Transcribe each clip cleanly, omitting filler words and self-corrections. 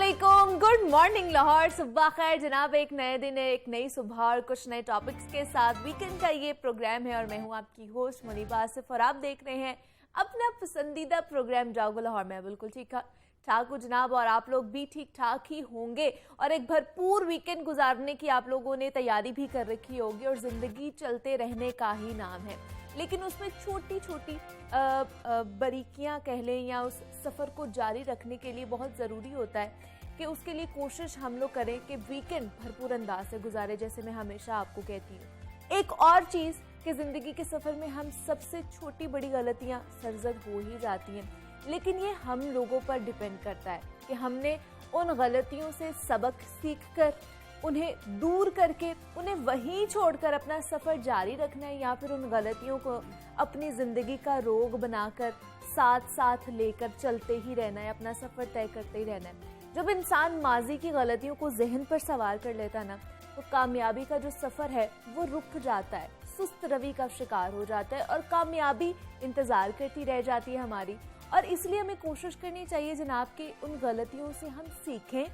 अस्सलामुअलैकुम, good morning Lahore. सुबह खैर जनाब, एक नए दिन है, एक नई सुबह और कुछ नए टॉपिक्स के साथ वीकेंड का ये प्रोग्राम है और मैं हूँ आपकी होस्ट मुनीबा आसिफ और आप देख रहे हैं अपना पसंदीदा प्रोग्राम जागो लाहौर। मैं बिल्कुल ठीक ठाक हूँ जनाब और आप लोग भी ठीक ठाक ही होंगे और एक भरपूर वीकेंड गुजारने की आप लोगों ने तैयारी भी कर रखी होगी। और जिंदगी चलते रहने का ही नाम है, लेकिन उसमें छोटी छोटी बारीकियां कह लें या उस सफ़र को जारी रखने के लिए बहुत ज़रूरी होता है कि उसके लिए कोशिश हम लोग करें कि वीकेंड भरपूर अंदाज से गुजारे, जैसे मैं हमेशा आपको कहती हूँ। एक और चीज़ कि ज़िंदगी के सफ़र में हम सबसे छोटी बड़ी गलतियाँ सरजद हो ही जाती हैं, लेकिन ये हम लोगों पर डिपेंड करता है कि हमने उन गलतियों से सबक सीखकर उन्हें दूर करके उन्हें वहीं छोड़कर अपना सफ़र जारी रखना है या फिर उन गलतियों को अपनी ज़िंदगी का रोग बनाकर साथ साथ लेकर चलते ही रहना है, अपना सफ़र तय करते ही रहना है। जब इंसान माजी की गलतियों को जहन पर सवार कर लेता है ना, तो कामयाबी का जो सफ़र है वो रुक जाता है, सुस्त रवि का शिकार हो जाता है और कामयाबी इंतज़ार करती रह जाती है हमारी। और इसलिए हमें कोशिश करनी चाहिए जनाब कि उन गलतियों से हम सीखें,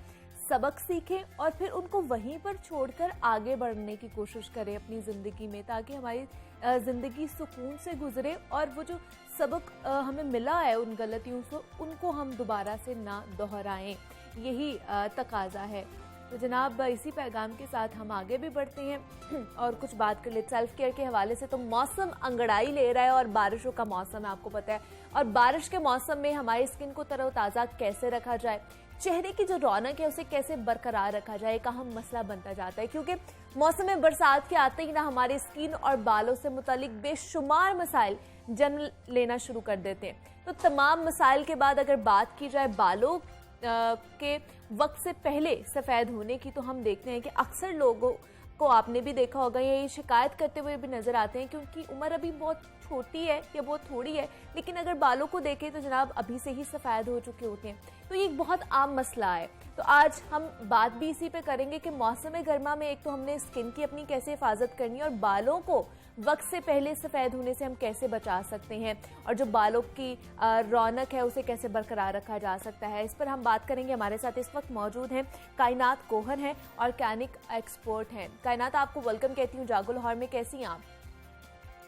सबक सीखें और फिर उनको वहीं पर छोड़कर आगे बढ़ने की कोशिश करें अपनी ज़िंदगी में, ताकि हमारी ज़िंदगी सुकून से गुजरे और वो जो सबक हमें मिला है उन गलतियों से उनको हम दोबारा से ना दोहराएं। यही तकाजा है। तो जनाब, इसी पैगाम के साथ हम आगे भी बढ़ते हैं और कुछ बात कर ले सेल्फ केयर के हवाले से। तो मौसम अंगड़ाई ले रहा है और बारिशों का मौसम है, आपको पता है, और बारिश के मौसम में हमारी स्किन को तरोताज़ा कैसे रखा जाए, चेहरे की जो रौनक है उसे कैसे बरकरार रखा जाए, एक अहम मसला बनता जाता है, क्योंकि मौसम में बरसात के आते ही ना हमारे स्किन और बालों से मुतालिक बेशुमार मसाइल जन्म लेना शुरू कर देते हैं। तो तमाम मसाइल के बाद अगर बात की जाए बालों के वक्त से पहले सफ़ेद होने की, तो हम देखते हैं कि अक्सर लोगों को, आपने भी देखा होगा, ये शिकायत करते हुए भी नजर आते हैं कि उनकी उम्र अभी बहुत छोटी है या बहुत थोड़ी है, लेकिन अगर बालों को देखें तो जनाब अभी से ही सफ़ेद हो चुके होते हैं। तो ये एक बहुत आम मसला है। तो आज हम बात भी इसी पे करेंगे कि मौसम गर्मा में एक तो हमने स्किन की अपनी कैसे हिफाजत करनी है और बालों को वक्त से पहले सफ़ेद होने से हम कैसे बचा सकते हैं और जो बालों की रौनक है उसे कैसे बरकरार रखा जा सकता है। इस पर हम बात करेंगे। हमारे साथ इस वक्त मौजूद हैं कायनात कोहर हैं और कैनिक एक्सपर्ट हैं। कायनात, आपको वेलकम कहती हूँ जागो लाहौर में। कैसी हैं आप?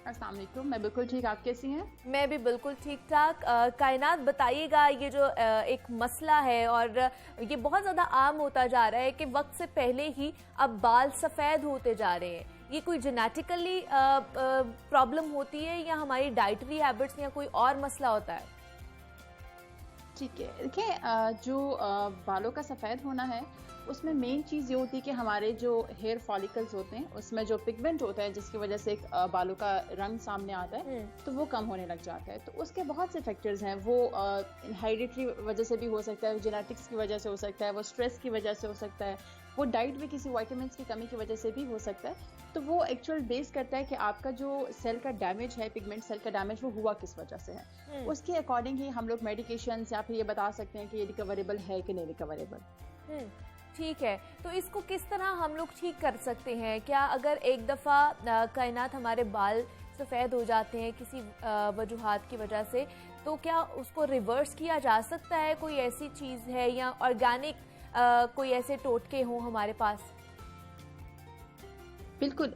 अस्सलाम वालेकुम, मैं बिल्कुल ठीक, आप कैसी हैं? मैं भी बिल्कुल ठीक ठाक। कायनात, बताइएगा, ये जो एक मसला है और ये बहुत ज़्यादा आम होता जा रहा है कि वक्त से पहले ही अब बाल सफ़ेद होते जा रहे हैं, ये कोई जेनेटिकली प्रॉब्लम होती है या हमारी डाइटरी हैबिट्स या कोई और मसला होता है? ठीक है, देखिए, जो बालों का सफ़ेद होना है उसमें मेन चीज़ ये होती है कि हमारे जो हेयर फॉलिकल्स होते हैं उसमें जो पिगमेंट होता है जिसकी वजह से बालों का रंग सामने आता है, तो वो कम होने लग जाता है। तो उसके बहुत से फैक्टर्स हैं, वो हेरिडिटरी वजह से भी हो सकता है, जेनेटिक्स की वजह से हो सकता है, वो स्ट्रेस की वजह से हो सकता है, वो डाइट में किसी विटामिन्स की कमी की वजह से भी हो सकता है। तो वो एक्चुअल बेस करता है कि आपका जो सेल का डैमेज है, पिगमेंट सेल का डैमेज, वो हुआ किस वजह से है। उसके अकॉर्डिंग ही हम लोग मेडिकेशन या फिर ये बता सकते हैं कि ये रिकवरेबल है कि नहीं रिकवरेबल। ठीक है, तो इसको किस तरह हम लोग ठीक कर सकते हैं? क्या अगर एक दफ़ा कायनात हमारे बाल सफ़ेद हो जाते हैं किसी वजूहात की वजह से, तो क्या उसको रिवर्स किया जा सकता है? कोई ऐसी चीज़ है या ऑर्गेनिक कोई ऐसे टोटके हों हमारे पास? बिल्कुल,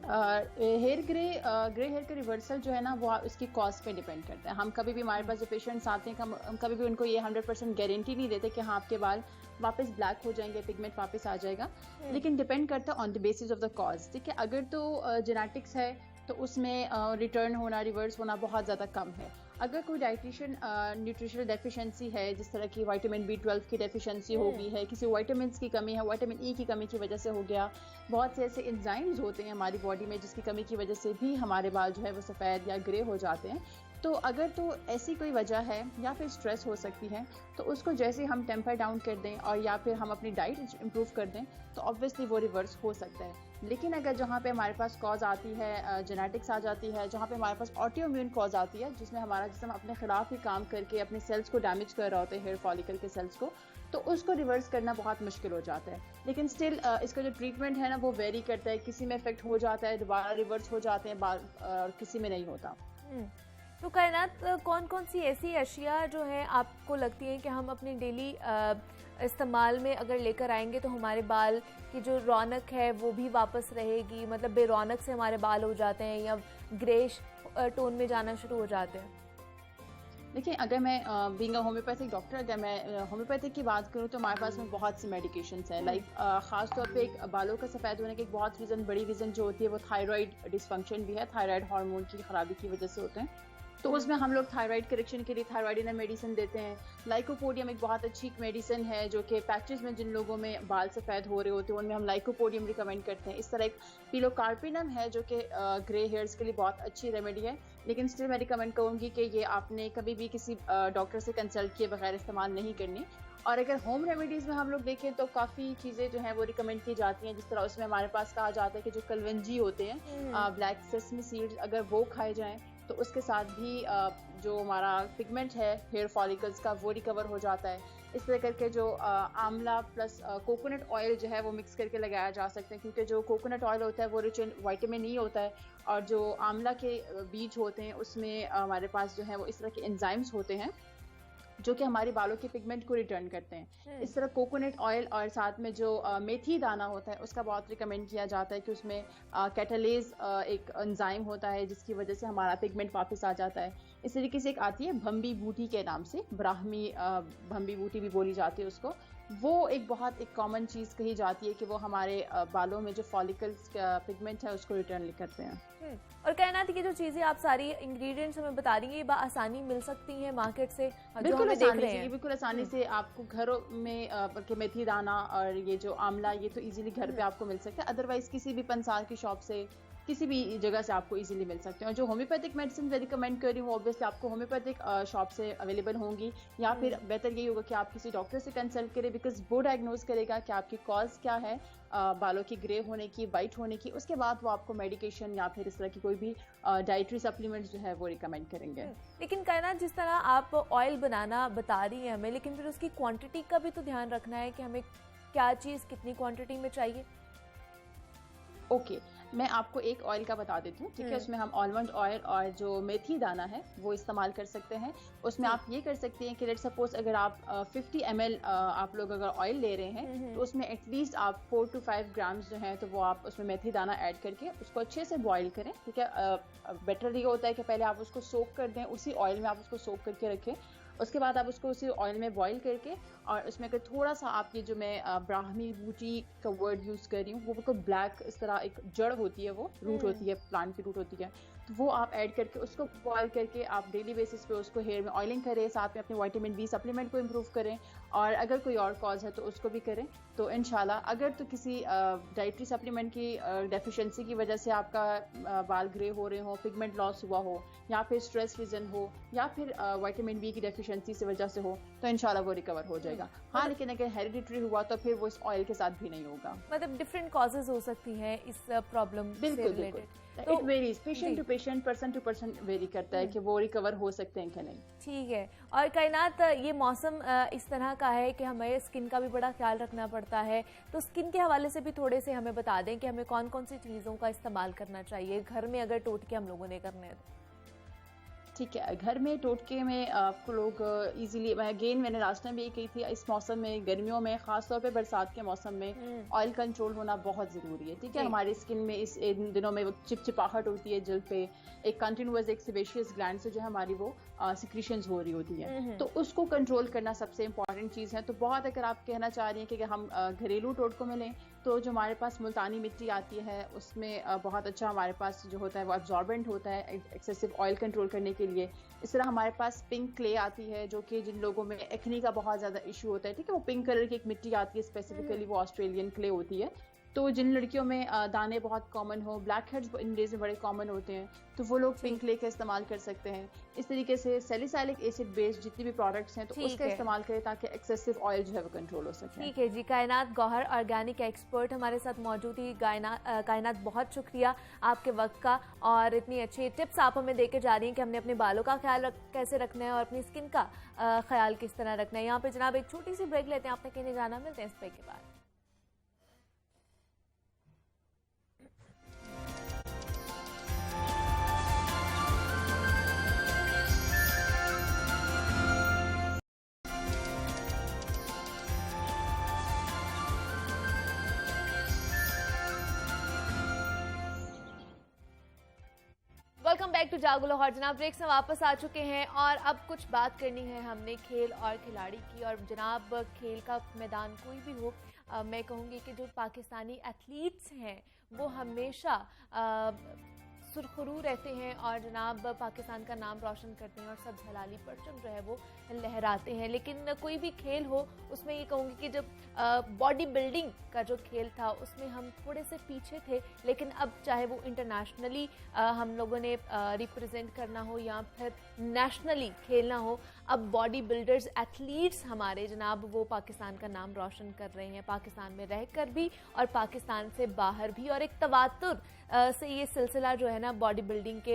हेयर ग्रे हेयर का रिवर्सल जो है ना, वो उसकी कॉस्ट पे डिपेंड करता है। हम कभी भी, हमारे पास जो पेशेंट्स आते हैं, हम कभी भी उनको ये 100% गारंटी नहीं देते कि हाँ आपके बाल वापस ब्लैक हो जाएंगे, पिगमेंट वापस आ जाएगा, लेकिन डिपेंड करता है on the basis of the cause. ठीक है, अगर तो जेनेटिक्स है तो उसमें रिटर्न होना, रिवर्स होना बहुत ज़्यादा कम है। अगर कोई डाइटिशियन न्यूट्रिशनल डेफिशिएंसी है, जिस तरह की विटामिन B12 की डेफिशिएंसी हो गई है, किसी विटामिन की कमी है, विटामिन E की कमी की वजह से हो गया, बहुत से ऐसे एंजाइम्स होते हैं हमारी बॉडी में जिसकी कमी की वजह से भी हमारे बाल जो है वो सफ़ेद या ग्रे हो जाते हैं। तो अगर तो ऐसी कोई वजह है या फिर स्ट्रेस हो सकती है, तो उसको जैसे हम टेम्पर डाउन कर दें और या फिर हम अपनी डाइट इम्प्रूव कर दें, तो ऑब्वियसली वो रिवर्स हो सकता है। लेकिन अगर जहाँ पे हमारे पास कॉज आती है, जेनेटिक्स आ जाती है, जहाँ पे हमारे पास ऑटोइम्यून कॉज आती है, जिसमें हमारा जिस्म अपने खिलाफ ही काम करके अपने सेल्स को डैमेज कर रहा होता है, हेयर फॉलिकल के सेल्स को, तो उसको रिवर्स करना बहुत मुश्किल हो जाता है। लेकिन स्टिल इसका जो ट्रीटमेंट है ना, वो वेरी करता है, किसी में इफेक्ट हो जाता है, दोबारा रिवर्स हो जाते हैं बाल, किसी में नहीं होता। तो कायनात, कौन कौन सी ऐसी अशिया जो है आपको लगती है कि हम अपनी डेली इस्तेमाल में अगर लेकर आएंगे तो हमारे बाल की जो रौनक है वो भी वापस रहेगी, मतलब बेरौनक से हमारे बाल हो जाते हैं या ग्रेश टोन में जाना शुरू हो जाते हैं? देखिए, अगर मैं बीइंग अ होम्योपैथिक डॉक्टर, अगर मैं होम्योपैथिक की बात करूँ तो हमारे पास में बहुत सी मेडिकेशंस हैं। लाइक ख़ास तौर पे एक बालों का सफ़ेद होने की एक बहुत बड़ी रीज़न जो होती है वो थायराइड डिसफंक्शन भी है। थायराइड हार्मोन की खराबी की वजह से होते हैं, तो उसमें हम लोग थायराइड करेक्शन के लिए थायराइडिनर मेडिसिन देते हैं। लाइकोपोडियम एक बहुत अच्छी मेडिसिन है जो कि पैचेस में जिन लोगों में बाल सफ़ेद हो रहे होते हैं उनमें हम लाइकोपोडियम रिकमेंड करते हैं। इस तरह एक पिलोकार्पिनम है जो कि ग्रे हेयर्स के लिए बहुत अच्छी रेमेडी है, लेकिन स्टिल मैं रिकमेंड करूँगी कि ये आपने कभी भी किसी डॉक्टर से कंसल्ट किए बगैर इस्तेमाल नहीं करनी। और अगर होम रेमेडीज़ में हम लोग देखें तो काफ़ी चीज़ें जो हैं वो रिकमेंड की जाती हैं, जिस तरह उसमें हमारे पास कहा जाता है कि जो कलवंजी होते हैं, ब्लैक सेसमी सीड्स, अगर वो खाए जाएँ तो उसके साथ भी जो हमारा पिगमेंट है हेयर फॉलिकल्स का वो रिकवर हो जाता है। इस तरह करके जो आंवला प्लस कोकोनट ऑयल जो है वो मिक्स करके लगाया जा सकता है, क्योंकि जो कोकोनट ऑयल होता है वो रिच इन विटामिन ई होता है, और जो आंवला के बीज होते हैं उसमें हमारे पास जो है वो इस तरह के एंजाइम्स होते हैं जो कि हमारे बालों के पिगमेंट को रिटर्न करते हैं। इस तरह कोकोनट ऑयल और साथ में जो मेथी दाना होता है उसका बहुत रिकमेंड किया जाता है कि उसमें कैटालेज एक एंजाइम होता है जिसकी वजह से हमारा पिगमेंट वापस आ जाता है। इस तरीके से एक आती है भम्बी बूटी के नाम से, ब्राह्मी भम्बी बूटी भी बोली जाती है उसको। वो एक बहुत एक कॉमन चीज़ कही जाती है कि वो हमारे बालों में जो फॉलिकल्स का पिगमेंट है उसको रिटर्न करते हैं। और कायनात, ये जो चीज़ें आप सारी इंग्रेडिएंट्स हमें बता रही हैं ये आसानी मिल सकती हैं मार्केट से? बिल्कुल आसानी से, बिल्कुल आसानी से आपको घरों में मेथी दाना और ये जो आंवला ये तो इजीली घर पे आपको मिल सकता है। अदरवाइज किसी भी पंसार की शॉप से, किसी भी जगह से आपको इजीली मिल सकते हैं। और जो होम्योपैथिक मेडिसिन मैं रिकमेंड कर रही हूँ ऑब्वियसली आपको होम्योपैथिक शॉप से अवेलेबल होंगी, या फिर बेहतर यही होगा कि आप किसी डॉक्टर से कंसल्ट करें, बिकॉज वो डायग्नोज करेगा कि आपकी कॉज क्या है बालों की ग्रे होने की, वाइट होने की। उसके बाद वो आपको मेडिकेशन या फिर इस तरह की कोई भी डाइटरी सप्लीमेंट्स जो है वो रिकमेंड करेंगे। लेकिन कायनात, जिस तरह आप ऑयल बनाना बता रही हैं हमें, लेकिन फिर उसकी क्वांटिटी का भी तो ध्यान रखना है कि हमें क्या चीज़ कितनी क्वांटिटी में चाहिए। ओके, मैं आपको एक ऑयल का बता देती हूँ, ठीक है। उसमें हम आलमंड ऑयल और जो मेथी दाना है वो इस्तेमाल कर सकते हैं। उसमें आप ये कर सकते हैं कि लेट्स सपोज अगर आप 50 ml आप लोग अगर ऑयल ले रहे हैं तो उसमें एटलीस्ट आप 4 to 5 ग्राम्स जो है तो वो आप उसमें मेथी दाना ऐड करके उसको अच्छे से बॉईल करें, ठीक है। बेटर ये होता है कि पहले आप उसको सोक कर दें, उसी ऑयल में आप उसको सोक करके रखें। उसके बाद आप उसको उसी ऑयल में बॉईल करके और उसमें अगर थोड़ा सा आप ये जो मैं ब्राह्मी बूटी का वर्ड यूज़ कर रही हूँ वो बिल्कुल ब्लैक इस तरह एक जड़ होती है, वो रूट होती है, प्लांट की रूट होती है, तो वो आप ऐड करके उसको बॉईल करके आप डेली बेसिस पे उसको हेयर में ऑयलिंग करें, साथ में अपने विटामिन बी सप्लीमेंट को इम्प्रूव करें, और अगर कोई और कॉज है तो उसको भी करें। तो इंशाल्लाह अगर तो किसी डाइटरी सप्लीमेंट की डेफिशिएंसी की वजह से आपका बाल ग्रे हो रहे हो, पिगमेंट लॉस हुआ हो, या फिर स्ट्रेस रीजन हो, या फिर विटामिन बी की डेफिशिएंसी से वजह से हो, तो इंशाल्लाह वो रिकवर हो जाएगा। हाँ, लेकिन अगर हेरिडिटरी हुआ तो फिर वो इस ऑयल के साथ भी नहीं होगा। मतलब डिफरेंट कॉजेज हो सकती हैं इस प्रॉब्लम से related. It varies, patient to patient, person to person vary करता है कि वो रिकवर हो सकते हैं कि नहीं। ठीक है। और कायनात, ये मौसम इस तरह का है कि हमें स्किन का भी बड़ा ख्याल रखना पड़ता है, तो स्किन के हवाले से भी थोड़े से हमें बता दें कि हमें कौन कौन सी चीज़ों का इस्तेमाल करना चाहिए घर में अगर टोटके हम लोगों ने करने हैं। ठीक है, घर में टोटके में आपको लोग इजीली, अगेन मैंने लास्ट टाइम भी ये कही थी, इस मौसम में गर्मियों में खासतौर पे बरसात के मौसम में ऑयल कंट्रोल होना बहुत ज़रूरी है, ठीक है। हमारी स्किन में इन दिनों में वो चिपचिपाहट होती है जल्द पे, एक कंटिन्यूअस एक सेबेशियस ग्लैंड से जो है हमारी वो सिक्रीशंस हो रही होती है, तो उसको कंट्रोल करना सबसे इंपॉर्टेंट चीज़ है। तो बहुत अगर आप कहना चाह रही हैं कि हम घरेलू टोटकों में लें तो जो हमारे पास मुल्तानी मिट्टी आती है उसमें बहुत अच्छा हमारे पास जो होता है वो एब्जॉर्बेंट होता है एक्सेसिव ऑयल कंट्रोल करने के लिए। इस तरह हमारे पास पिंक क्ले आती है जो कि जिन लोगों में एक्नी का बहुत ज़्यादा इशू होता है, ठीक है, वो पिंक कलर की एक मिट्टी आती है, स्पेसिफिकली वो ऑस्ट्रेलियन क्ले होती है। तो जिन लड़कियों में दाने बहुत कॉमन हो, ब्लैक हेड्स इन डेज में बड़े कॉमन होते हैं, तो वो लोग पिंक क्ले का इस्तेमाल कर सकते हैं। इस तरीके से सैलिसाइलिक एसिड बेस्ड जितनी भी प्रोडक्ट्स हैं तो उसका इस्तेमाल करें ताकि एक्सेसिव ऑयल जो है वो कंट्रोल हो सके। ठीक है जी। कायनात गौहर, ऑर्गेनिक एक्सपर्ट हमारे साथ मौजूद थी। कायनात, बहुत शुक्रिया आपके वक्त का, और इतनी अच्छी टिप्स आप हमें देके जा रही हैं कि हमने अपने बालों का ख्याल कैसे रखना है और अपनी स्किन का ख्याल किस तरह रखना है। यहाँ पे जनाब एक छोटी सी ब्रेक लेते हैं, आपने कहने जाना, मिलते हैं इस ब्रेक के बाद। वेलकम बैक टू जागो लाहौर। जनाब ब्रेक से वापस आ चुके हैं और अब कुछ बात करनी है हमने खेल और खिलाड़ी की। और जनाब खेल का मैदान कोई भी हो, मैं कहूँगी कि जो पाकिस्तानी एथलीट्स हैं वो हमेशा सुरखरू रहते हैं और जनाब पाकिस्तान का नाम रोशन करते हैं और सब झलाली परचम जो है वो लहराते हैं। लेकिन कोई भी खेल हो उसमें ये कहूँगी कि जब बॉडी बिल्डिंग का जो खेल था उसमें हम थोड़े से पीछे थे, लेकिन अब चाहे वो इंटरनेशनली हम लोगों ने रिप्रेजेंट करना हो या फिर नेशनली खेलना हो, अब बॉडी बिल्डर्स एथलीट्स हमारे जनाब वो पाकिस्तान का नाम रोशन कर रहे हैं, पाकिस्तान में रहकर भी और पाकिस्तान से बाहर भी। और एक तवातुर से ये सिलसिला जो है ना बॉडी बिल्डिंग के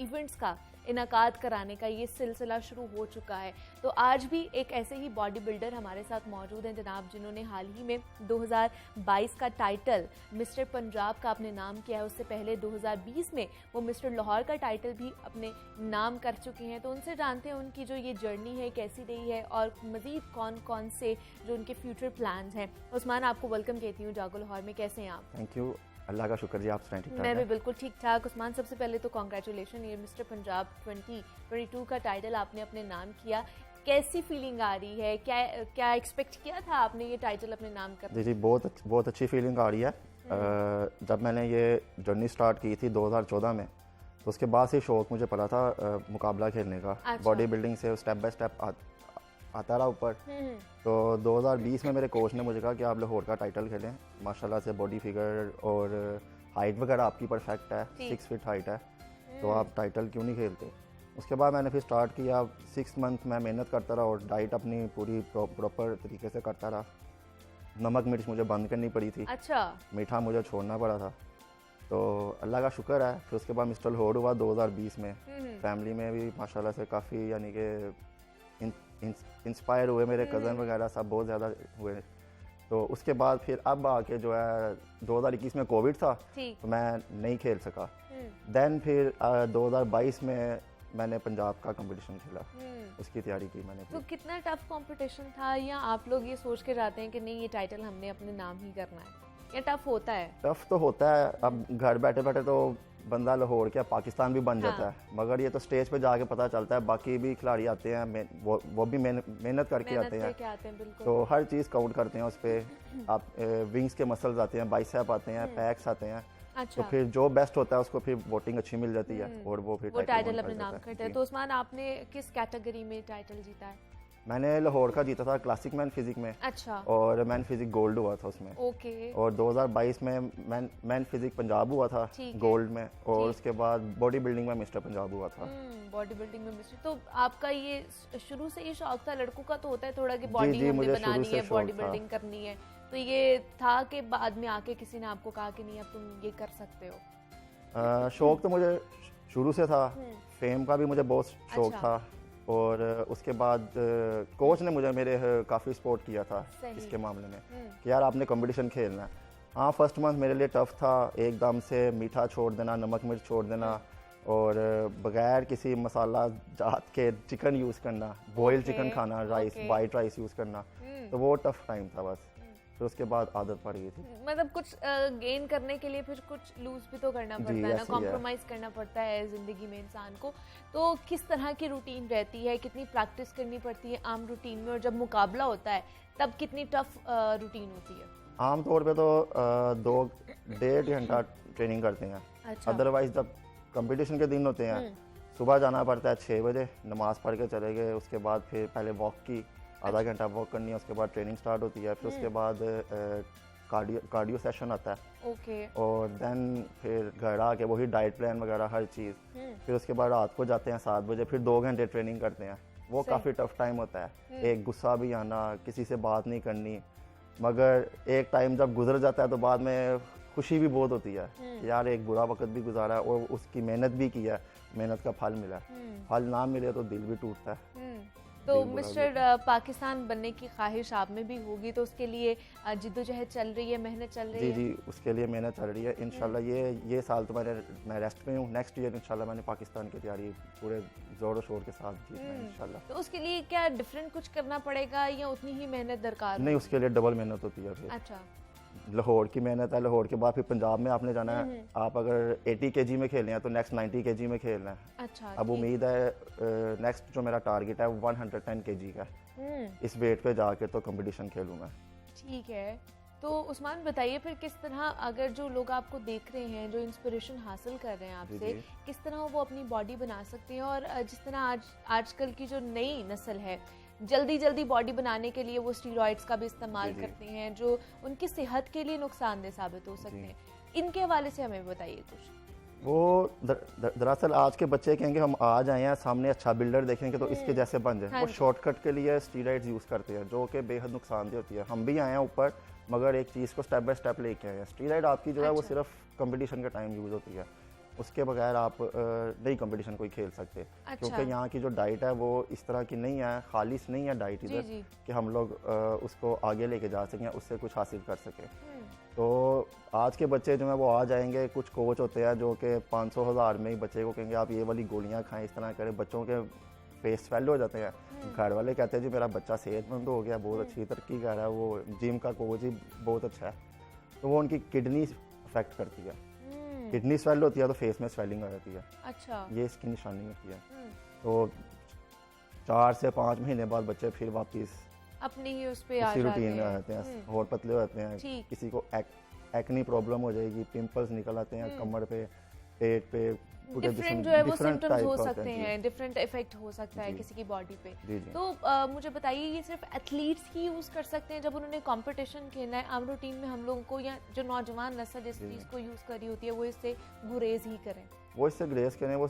इवेंट्स का इनकाद कराने का ये सिलसिला शुरू हो चुका है। तो आज भी एक ऐसे ही बॉडी बिल्डर हमारे साथ मौजूद हैं जनाब, जिन्होंने हाल ही में 2022 का टाइटल मिस्टर पंजाब का अपने नाम किया है। उससे पहले 2020 में वो मिस्टर लाहौर का टाइटल भी अपने नाम कर चुके हैं। तो उनसे जानते हैं उनकी जो ये जर्नी है कैसी रही है और मज़ीद कौन कौन से जो उनके फ्यूचर प्लान्स हैं। उस्मान, आपको वेलकम कहती हूँ जागो लाहौर में। कैसे हैं आप? थैंक यू, अल्लाह का शुक्र जी। आप सुनाएं? ठीक ठाक? मैं भी बिल्कुल ठीक ठाक। उस्मान, सबसे पहले तो कॉन्ग्रेचुलेशन, ये मिस्टर पंजाब 2022 का टाइटल आपने अपने नाम किया। कैसी फीलिंग आ रही है? क्या एक्सपेक्ट किया था आपने ये टाइटल अपने नाम कर? जी, बहुत अच्छी फीलिंग आ रही है। जब मैंने ये जर्नी स्टार्ट की थी 2014 में, तो उसके बाद से शौक मुझे पड़ा था मुकाबला खेलने का। अच्छा। बॉडी बिल्डिंग से स्टेप बाय स्टेप आता रहा ऊपर। तो 2020 में मेरे कोच ने मुझे कहा कि आप लाहौर का टाइटल खेलें। माशाल्लाह से बॉडी फिगर और हाइट वगैरह आपकी परफेक्ट है, 6 फीट हाइट है, तो आप टाइटल क्यों नहीं खेलते। उसके बाद मैंने फिर स्टार्ट किया। 6 मंथ मैं मेहनत करता रहा और डाइट अपनी पूरी प्रॉपर तरीके से करता रहा। नमक मिर्च मुझे बंद करनी पड़ी थी। अच्छा। मीठा मुझे छोड़ना पड़ा था। तो अल्लाह का शुक्र है। फिर उसके बाद मिस्टर लाहौर हुआ 2020 में। फैमिली में भी माशाल्लाह से काफ़ी यानी कि इंस्पायर हुए, मेरे कज़न वगैरह सब बहुत ज़्यादा हुए। तो उसके बाद फिर अब आके जो है 2021 में कोविड था तो मैं नहीं खेल सका। देन फिर 2022 में मैंने पंजाब का कंपटीशन खेला, उसकी तैयारी की मैंने। तो कितना टफ कंपटीशन था, या आप लोग ये सोच के जाते हैं कि नहीं ये टाइटल हमने अपने नाम ही करना है, या टफ होता है? टफ तो होता है। अब घर बैठे बैठे तो बंदा लाहौर क्या पाकिस्तान भी बन जाता है, मगर ये तो स्टेज पे जाके पता चलता है। बाकी भी खिलाड़ी आते हैं, वो भी मेहनत करके आते हैं, बिल्कुल। तो हर चीज़ काउंट करते हैं उस पर। आप विंग्स के मसल्स आते हैं, बाइसेप आते हैं, पैक्स आते हैं। अच्छा। तो फिर जो बेस्ट होता है उसको फिर वोटिंग अच्छी मिल जाती है और वो फिर टाइटल अपने नाम करते हैं। तो उस्मान, आपने किस कैटेगरी में टाइटल जीता है? मैंने लाहौर का जीता था क्लासिक मैन फिजिक में। अच्छा। और मैन फिजिक गोल्ड हुआ था उसमें। ओके। और 2022 में मैन फिजिक पंजाब हुआ था गोल्ड में। और उसके बाद बॉडी बिल्डिंग में मिस्टर पंजाब हुआ था। बॉडी बिल्डिंग में मिस्टर। तो आपका ये शुरू से ये शौक था? लड़कों का तो होता है थोड़ा कि बॉडी हमने बनानी है, बॉडी बिल्डिंग करनी है। तो ये था कि बाद में आके किसी ने आपको कहा कि नहीं अब तुम ये कर सकते हो? शौक तो मुझे शुरू से था। फेम का भी मुझे बहुत शौक था। और उसके बाद कोच ने मुझे मेरे काफ़ी सपोर्ट किया था इसके मामले में कि यार आपने कंपटीशन खेलना है। हाँ, फर्स्ट मंथ मेरे लिए टफ था। एकदम से मीठा छोड़ देना, नमक मिर्च छोड़ देना और बगैर किसी मसाला जात के चिकन यूज़ करना, बॉयल चिकन खाना, राइस वाइट राइस यूज़ करना, तो वो टफ टाइम था बस। फिर उसके बाद आदत पड़ गई थी। मतलब कुछ गेन करने के लिए फिर कुछ लूज भी तो करना पड़ता है ना, कॉम्प्रोमाइज़ करना पड़ता है ज़िंदगी में इंसान को। तो किस तरह की रूटीन रहती है, कितनी प्रैक्टिस करनी पड़ती है आम रूटीन में, और जब मुकाबला होता है तब कितनी टफ रूटीन होती है? आम तौर पे तो 2-1.5 घंटा ट्रेनिंग करते हैं। अच्छा। अदरवाइज जब कंपटीशन के दिन होते हैं सुबह जाना पड़ता है 6 बजे, नमाज़ पढ़ के चले गए। उसके बाद फिर पहले वॉक की, आधा घंटा वॉक करनी है। उसके बाद ट्रेनिंग स्टार्ट होती है। फिर उसके बाद कार्डियो सेशन आता है। ओके। और देन फिर घर आके वही डाइट प्लान वगैरह हर चीज़। फिर उसके बाद रात को जाते हैं 7 बजे, फिर 2 घंटे ट्रेनिंग करते हैं। वो काफ़ी टफ टाइम होता है। एक गुस्सा भी आना, किसी से बात नहीं करनी, मगर एक टाइम जब गुजर जाता है तो बाद में खुशी भी बहुत होती है कि यार एक बुरा वक्त भी गुजारा है और उसकी मेहनत भी की है, मेहनत का फल मिला है। फल ना मिले तो दिल भी टूटता है। तो मिस्टर पाकिस्तान बनने की ख्वाहिश आप में भी होगी, तो उसके लिए जिद्दोजहद चल रही है, मेहनत चल रही है? जी, उसके लिए मेहनत चल रही है। इंशाल्लाह ये साल तो मैं रेस्ट में हूँ। नेक्स्ट ईयर इंशाल्लाह मैंने पाकिस्तान की तैयारी पूरे ज़ोर और शोर के साथ जीतना है इंशाल्लाह। तो उसके लिए क्या डिफरेंट कुछ करना पड़ेगा या उतनी ही मेहनत दरकार? नहीं, उसके लिए डबल मेहनत होती है फिर। अच्छा। लाहौर की मेहनत है, लाहौर के बाद फिर पंजाब में आपने जाना है। आप अगर 80 kg में खेलना है तो नेक्स्ट 90 kg में खेलना है। अच्छा, अब उम्मीद है नेक्स्ट जो मेरा टारगेट है 110 kg का इस वेट पे जाके तो कंपटीशन खेलूँ मैं। ठीक है, तो उस्मान बताइए फिर किस तरह, अगर जो लोग आपको देख रहे हैं, जो इंस्पिरेशन हासिल कर रहे हैं आपसे, किस तरह वो अपनी बॉडी बना सकते हैं? और जिस तरह आजकल की जो नई नस्ल है, जल्दी बॉडी बनाने के लिए वो स्टीरॉइड्स का भी इस्तेमाल करते हैं, जो उनकी सेहत के लिए नुकसानदेह साबित हो सकते हैं, इनके हवाले से हमें बताइए कुछ। वो दरअसल आज के बच्चे कहेंगे हम आज आए हैं, सामने अच्छा बिल्डर देखेंगे तो इसके जैसे बन जाए। वो शॉर्टकट के लिए स्टीरॉइड्स यूज़ करते हैं जो कि बेहद नुकसानदेह होती है। हम भी आए हैं ऊपर, मगर एक चीज़ को स्टेप बाय स्टेप लेके आए हैं। स्टीरॉइड आपकी जो है वो सिर्फ कंपटीशन के टाइम यूज़ होती है, उसके बगैर आप नहीं कंपटीशन कोई खेल सकते। क्योंकि यहाँ की जो डाइट है वो इस तरह की नहीं है, खालिश नहीं है डाइट इधर कि हम लोग उसको आगे लेके जा सकें, उससे कुछ हासिल कर सकें। तो आज के बच्चे जो हैं वो आ जाएंगे, कुछ कोच होते हैं जो कि 500,000 में ही बच्चे को कहेंगे आप ये वाली गोलियां खाएं, इस तरह करें, बच्चों के फेस स्वेल हो जाते हैं। घर वाले कहते हैं जी मेरा बच्चा सेहतमंद हो गया, बहुत अच्छी तरक्की कर रहा है, वो जिम का कोच ही बहुत अच्छा है। तो वो उनकी किडनी अफेक्ट करती है, किडनी स्वेल होती है तो फेस में स्वेलिंग आ जाती है। अच्छा, ये इसकी निशानी होती है। तो 4 से 5 महीने बाद बच्चे फिर वापस अपनी ही उस पे आ रूटीन में आ जाते हैं, और पतले हो जाते हैं। किसी को एक्नी प्रॉब्लम हो जाएगी, पिंपल्स निकल आते हैं कमर पे, पेट पे, डिफरेंट जो है वो सिम्टम्स हो सकते हैं, डिफरेंट इफेक्ट हो सकता है किसी की बॉडी पे। तो मुझे बताइए, ये सिर्फ एथलीट्स ही यूज कर सकते हैं जब उन्होंने कंपटीशन खेलना है? आम रूटीन में हम लोगों को, या जो नौजवान नस्ल जिस चीज को यूज कर रही होती है, वो इससे गुरेज ही करें? वो इससे गुरेज करें, वो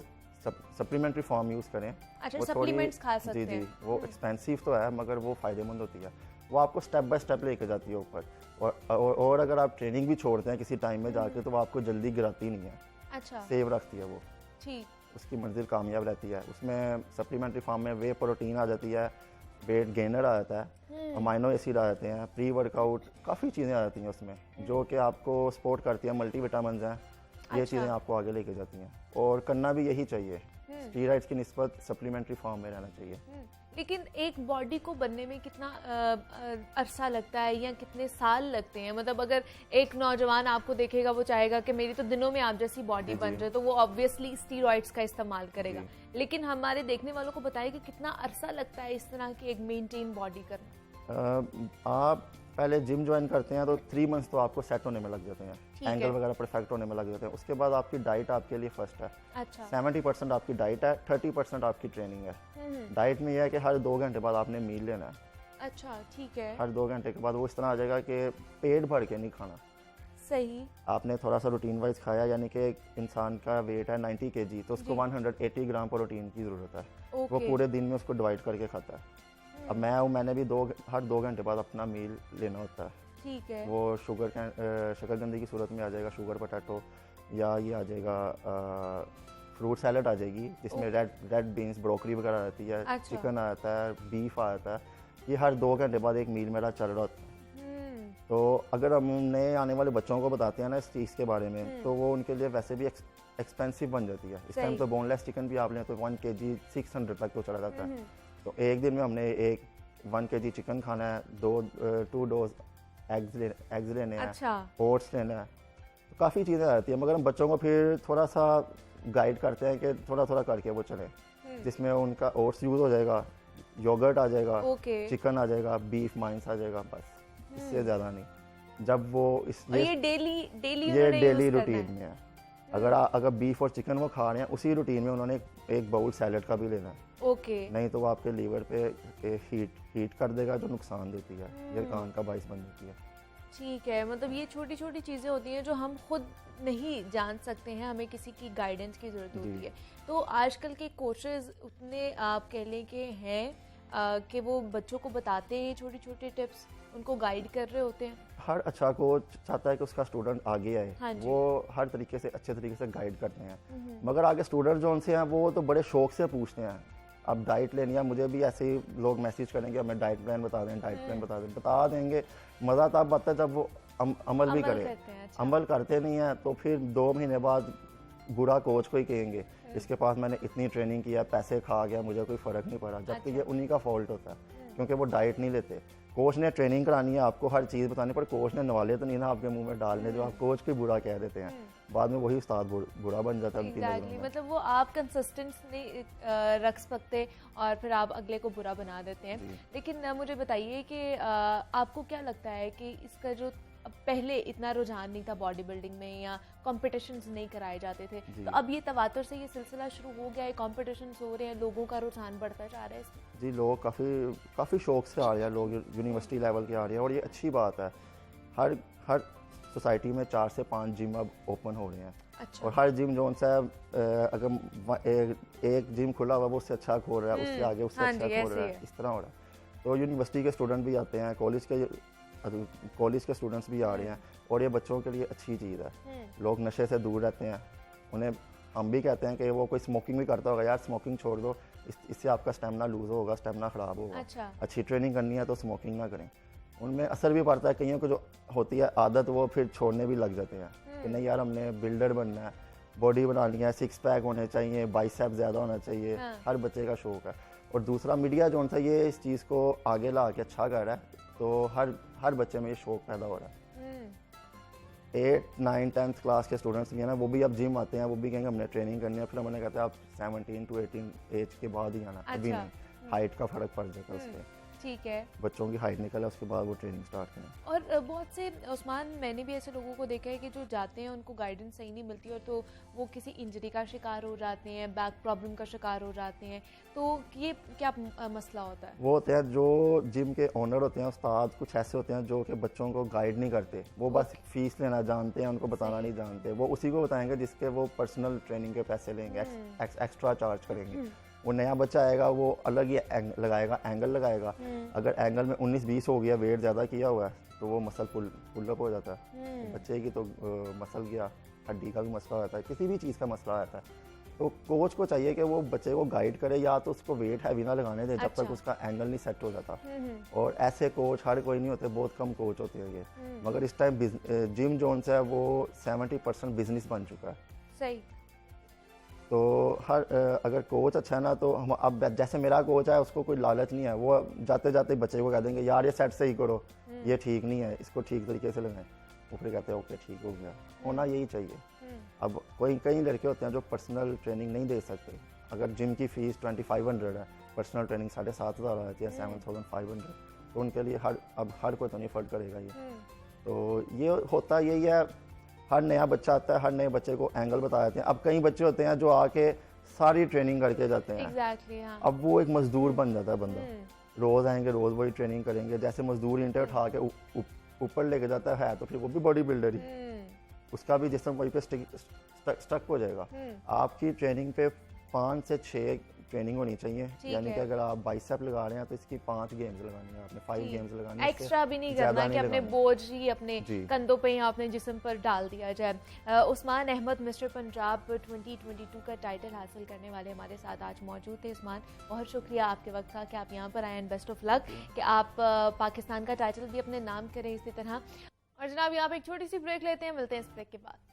सप्लीमेंट्री फॉर्म यूज़ करें। अच्छा, सप्लीमेंट्स खा सकते हैं। जी, वो एक्सपेंसिव तो है मगर वो फ़ायदेमंद होती है। वो आपको स्टेप बाय स्टेप लेके जाती है ऊपर, और अगर आप ट्रेनिंग भी छोड़ते हैं किसी टाइम में जाके तो वो आपको जल्दी गिराती नहीं है। अच्छा, सेव रखती है वो, ठीक, उसकी मंजिल कामयाब रहती है। उसमें सप्लीमेंट्री फॉर्म में वे प्रोटीन आ जाती है, वेट गेनर आ जाता है, अमाइनो एसिड आ जाते हैं, प्री वर्कआउट काफ़ी चीज़ें आ जाती हैं उसमें जो कि आपको सपोर्ट करती हैं। मल्टीविटामिन हैं, ये चीज़ें आपको आगे लेके जाती हैं, और करना भी यही चाहिए। स्टीरॉइड्स की निस्बत सप्लीमेंट्री फॉर्म में रहना चाहिए। लेकिन एक बॉडी को बनने में कितना अरसा लगता है या कितने साल लगते हैं? मतलब अगर एक नौजवान आपको देखेगा, वो चाहेगा कि मेरी तो दिनों में आप जैसी बॉडी बन जाए, तो वो ऑब्वियसली स्टीरॉइड्स का इस्तेमाल करेगा। लेकिन हमारे देखने वालों को बताइए कि कितना अरसा लगता है इस तरह की एक मेंटेन बॉडी करना? आप पहले जिम ज्वाइन करते हैं तो 3 मंथ्स तो आपको सेट होने में लग जाते हैं, एंगल वगैरह परफेक्ट होने में लग जाते हैं। उसके बाद आपकी डाइट आपके लिए फर्स्ट है। अच्छा, 70% आपकी डाइट है, 30% आपकी ट्रेनिंग है। डाइट में यह है कि हर 2 घंटे बाद आपने मील लेना है। अच्छा, ठीक है। हर 2 घंटे के बाद वो इस तरह आ जाएगा कि पेट भर के नहीं खाना। सही, आपने थोड़ा सा रूटीन वाइज खाया, यानी कि एक इंसान का वेट है 90 kg, तो उसको 180 ग्राम प्रोटीन की ज़रूरत है। वो पूरे दिन में उसको डिवाइड करके खाता है। अब मैंने भी हर 2 घंटे बाद अपना मील लेना होता है। ठीक है। वो शकरकंदी की सूरत में आ जाएगा, शुगर पोटैटो, या ये आ जाएगा फ्रूट सैलड आ जाएगी जिसमें रेड बीन्स, ब्रोकली वगैरह आ जाती है। अच्छा। चिकन आ जाता है, बीफ आ जाता है। ये हर 2 घंटे बाद एक मील मेरा चल रहा होता है। तो अगर हम नए आने वाले बच्चों को बताते हैं ना इस चीज़ के बारे में, तो वो उनके लिए वैसे भी एक्सपेंसिव बन जाती है। इस टाइम तो बोनलेस चिकन भी आप लें तो 1 kg 600 तक तो चला जाता है। तो एक दिन में हमने 1 kg चिकन खाना है, 2 डोज एग्स लेने हैं, अच्छा, ओट्स लेना है, तो काफ़ी चीज़ें आ जाती है। मगर हम बच्चों को फिर थोड़ा सा गाइड करते हैं कि थोड़ा थोड़ा करके वो चलें, जिसमें उनका ओट्स यूज़ हो जाएगा, योगर्ट आ जाएगा, चिकन आ जाएगा, बीफ माइंस आ जाएगा, बस इससे ज़्यादा नहीं। जब वो ये डेली रूटीन में है। अगर बीफ और चिकन वो खा रहे हैं, उसी रूटीन में उन्होंने एक बाउल सैलड का भी लेना है। नहीं तो वो आपके लीवर पे हीट कर देगा, जो नुकसान देती है, ये कान का बाइस बन जाती है। ठीक है, मतलब ये छोटी छोटी चीज़ें होती हैं जो हम खुद नहीं जान सकते हैं, हमें किसी की गाइडेंस की ज़रूरत होती है। तो आजकल के कोचेज़ उतने आप कह लें कि हैं कि वो बच्चों को बताते हैं छोटी छोटी टिप्स, उनको गाइड कर रहे होते हैं। हर अच्छा कोच चाहता है कि उसका स्टूडेंट आगे आए। हाँ, वो हर तरीके से अच्छे तरीके से गाइड करते हैं। मगर आगे स्टूडेंट जो उनसे हैं वो तो बड़े शौक से पूछते हैं, अब डाइट लेनी है। मुझे भी ऐसे ही लोग मैसेज करेंगे हमें डाइट प्लान बता दें, डाइट प्लान बता देंगे। मज़ा तब आता है जब वो अमल भी करें। अच्छा। अमल करते नहीं है तो फिर 2 महीने बाद बुरा कोच को ही कहेंगे, इसके पास मैंने इतनी ट्रेनिंग किया, पैसे खा गया, मुझे कोई फ़र्क नहीं पड़ा, जबकि ये उन्हीं का फॉल्ट होता है। क्योंकि वो डाइट नहीं लेते। कोच ने ट्रेनिंग करानी है, आपको हर चीज़ बतानी, पर कोच ने नवाले तो नहीं ना आपके मुंह में डालने जो आप कोच को बुरा कह देते हैं, बाद में वही उस्ताद बुरा बन जाता है उनकी नज़रों में। मतलब वो आप कंसिस्टेंस नहीं रख सकते और फिर आप अगले को बुरा बना देते हैं। लेकिन मुझे बताइए कि आपको क्या लगता है कि इसका जो पहले इतना रुझान नहीं था बॉडी बिल्डिंग में या कॉम्पिटिशन्स नहीं कराए जाते थे, तो अब ये तवातुर से ये सिलसिला शुरू हो गया है, कॉम्पिटिशन्स हो रहे हैं, लोगों का रुझान बढ़ता जा रहा है इसमें? जी, लोग काफ़ी शौक से आ रहे हैं, लोग यूनिवर्सिटी लेवल के आ रहे हैं और ये अच्छी बात है। हर सोसाइटी में 4 से 5 जिम अब ओपन हो रहे हैं। अच्छा। और हर जिम जो सा अगर एक जिम खुला हुआ वो उससे अच्छा खोल रहा है, उससे आगे उससे अच्छा खोल रहा है, इस तरह हो रहा है। तो यूनिवर्सिटी के स्टूडेंट भी आते हैं, कॉलेज के स्टूडेंट्स भी आ रहे हैं और ये बच्चों के लिए अच्छी चीज़ है। लोग नशे से दूर रहते हैं, उन्हें हम भी कहते हैं कि वो कोई स्मोकिंग भी करता होगा, यार स्मोकिंग छोड़ दो, इससे आपका स्टेमिना लूज होगा, स्टेमिना ख़राब होगा। अच्छा। अच्छी ट्रेनिंग करनी है तो स्मोकिंग ना करें। उनमें असर भी पड़ता है, कईयों को जो होती है आदत वो फिर छोड़ने भी लग जाते हैं कि नहीं यार हमने बिल्डर बनना है, बॉडी बनानी है, 6 पैक होने चाहिए, बाइसेप ज़्यादा होना चाहिए। हर बच्चे का शौक है। और दूसरा मीडिया जो सा ये इस चीज़ को आगे ला के अच्छा कर रहा है, तो हर बच्चे में ये शौक पैदा हो रहा है। 8, 9, 10th क्लास के स्टूडेंट्स भी हैं ना, वो भी अब जिम आते हैं, वो भी कहेंगे हमने ट्रेनिंग करनी है, फिर हमने कहते हैं आप 17 to 18 एज के बाद ही आना। अभी नहीं, हाइट का फ़र्क पड़ जाता है उसमें। ठीक है, बच्चों की हाइट निकले उसके बाद वो ट्रेनिंग स्टार्ट करें। और बहुत से उस्मान, मैंने भी ऐसे लोगों को देखा है कि जो जाते हैं उनको गाइडेंस सही नहीं मिलती और तो वो किसी इंजरी का शिकार हो जाते हैं, बैक प्रॉब्लम का शिकार हो जाते हैं। तो ये क्या मसला होता है? वो होते हैं जो जिम के ओनर होते हैं, उस्ताद कुछ ऐसे होते हैं जो कि बच्चों को गाइड नहीं करते, वो बस फीस लेना जानते हैं, उनको बताना नहीं जानते। वो उसी को बताएंगे जिसके वो पर्सनल ट्रेनिंग के पैसे लेंगे, एक्स्ट्रा चार्ज करेंगे। वो नया बच्चा आएगा, वो अलग ही एंगल लगाएगा। अगर एंगल में 19-20 हो गया, वेट ज़्यादा किया हुआ है, तो वो मसल पुल अप हो जाता है। बच्चे की तो मसल गया, हड्डी का भी मसला रहता है, किसी भी चीज़ का मसला रहता है। तो कोच को चाहिए कि वो बच्चे को गाइड करे, या तो उसको वेट हैवी ना लगाने दे जब तक उसका एंगल नहीं सेट हो जाता। और ऐसे कोच हर कोई नहीं होते, बहुत कम कोच होते हैं ये। मगर इस टाइम जिम जोन्स है वो 70% बिजनेस बन चुका है। सही। तो अगर कोच अच्छा है ना, तो हम अब जैसे मेरा कोच है उसको कोई लालच नहीं है, वो जाते जाते बच्चे को कह देंगे यार ये सेट सही करो, ये ठीक नहीं है, इसको ठीक तरीके से लगाएं। वो फिर कहते हैं ओके ठीक हो गया। होना यही चाहिए। अब कई लड़के होते हैं जो पर्सनल ट्रेनिंग नहीं दे सकते। अगर जिम की फ़ीस 2500 है, पर्सनल ट्रेनिंग 7500 रहती है, 7500, तो उनके लिए हर कोई तो नहीं अफोर्ड करेगा ये। तो ये होता यही है, हर नया बच्चा आता है, हर नए बच्चे को एंगल बता देते हैं। अब कई बच्चे होते हैं जो आके सारी ट्रेनिंग करके जाते हैं। हाँ। अब वो एक मजदूर बन जाता है बंदा, रोज़ आएंगे, रोज़ वही ट्रेनिंग करेंगे। जैसे मजदूर ईंटें उठा के ऊपर लेके जाता है, तो फिर वो भी बॉडी बिल्डर ही, उसका भी जिस्म वहीं पे स्टक हो जाएगा। आपकी ट्रेनिंग पे 5 से 6 ट्रेनिंग होनी चाहिए, यानी कि अगर आप बाइसेप लगा रहे हैं तो इसकी 5 गेम्स लगानी है आपने, 5 गेम्स लगानी है। एक्स्ट्रा भी नहीं करना कि अपने बोझ ही अपने कंधों पे या अपने जिस्म पर डाल दिया जाए। उस्मान अहमद मिस्टर पंजाब 2022 का टाइटल हासिल करने वाले हमारे साथ आज मौजूद थे। उस्मान, बहुत शुक्रिया आपके वक्त का कि आप यहाँ पर आए, एंड बेस्ट ऑफ लक कि आप पाकिस्तान का टाइटल भी अपने नाम करें इसी तरह। और जनाब यहाँ पे एक छोटी सी ब्रेक लेते हैं, मिलते हैं इस ब्रेक के बाद।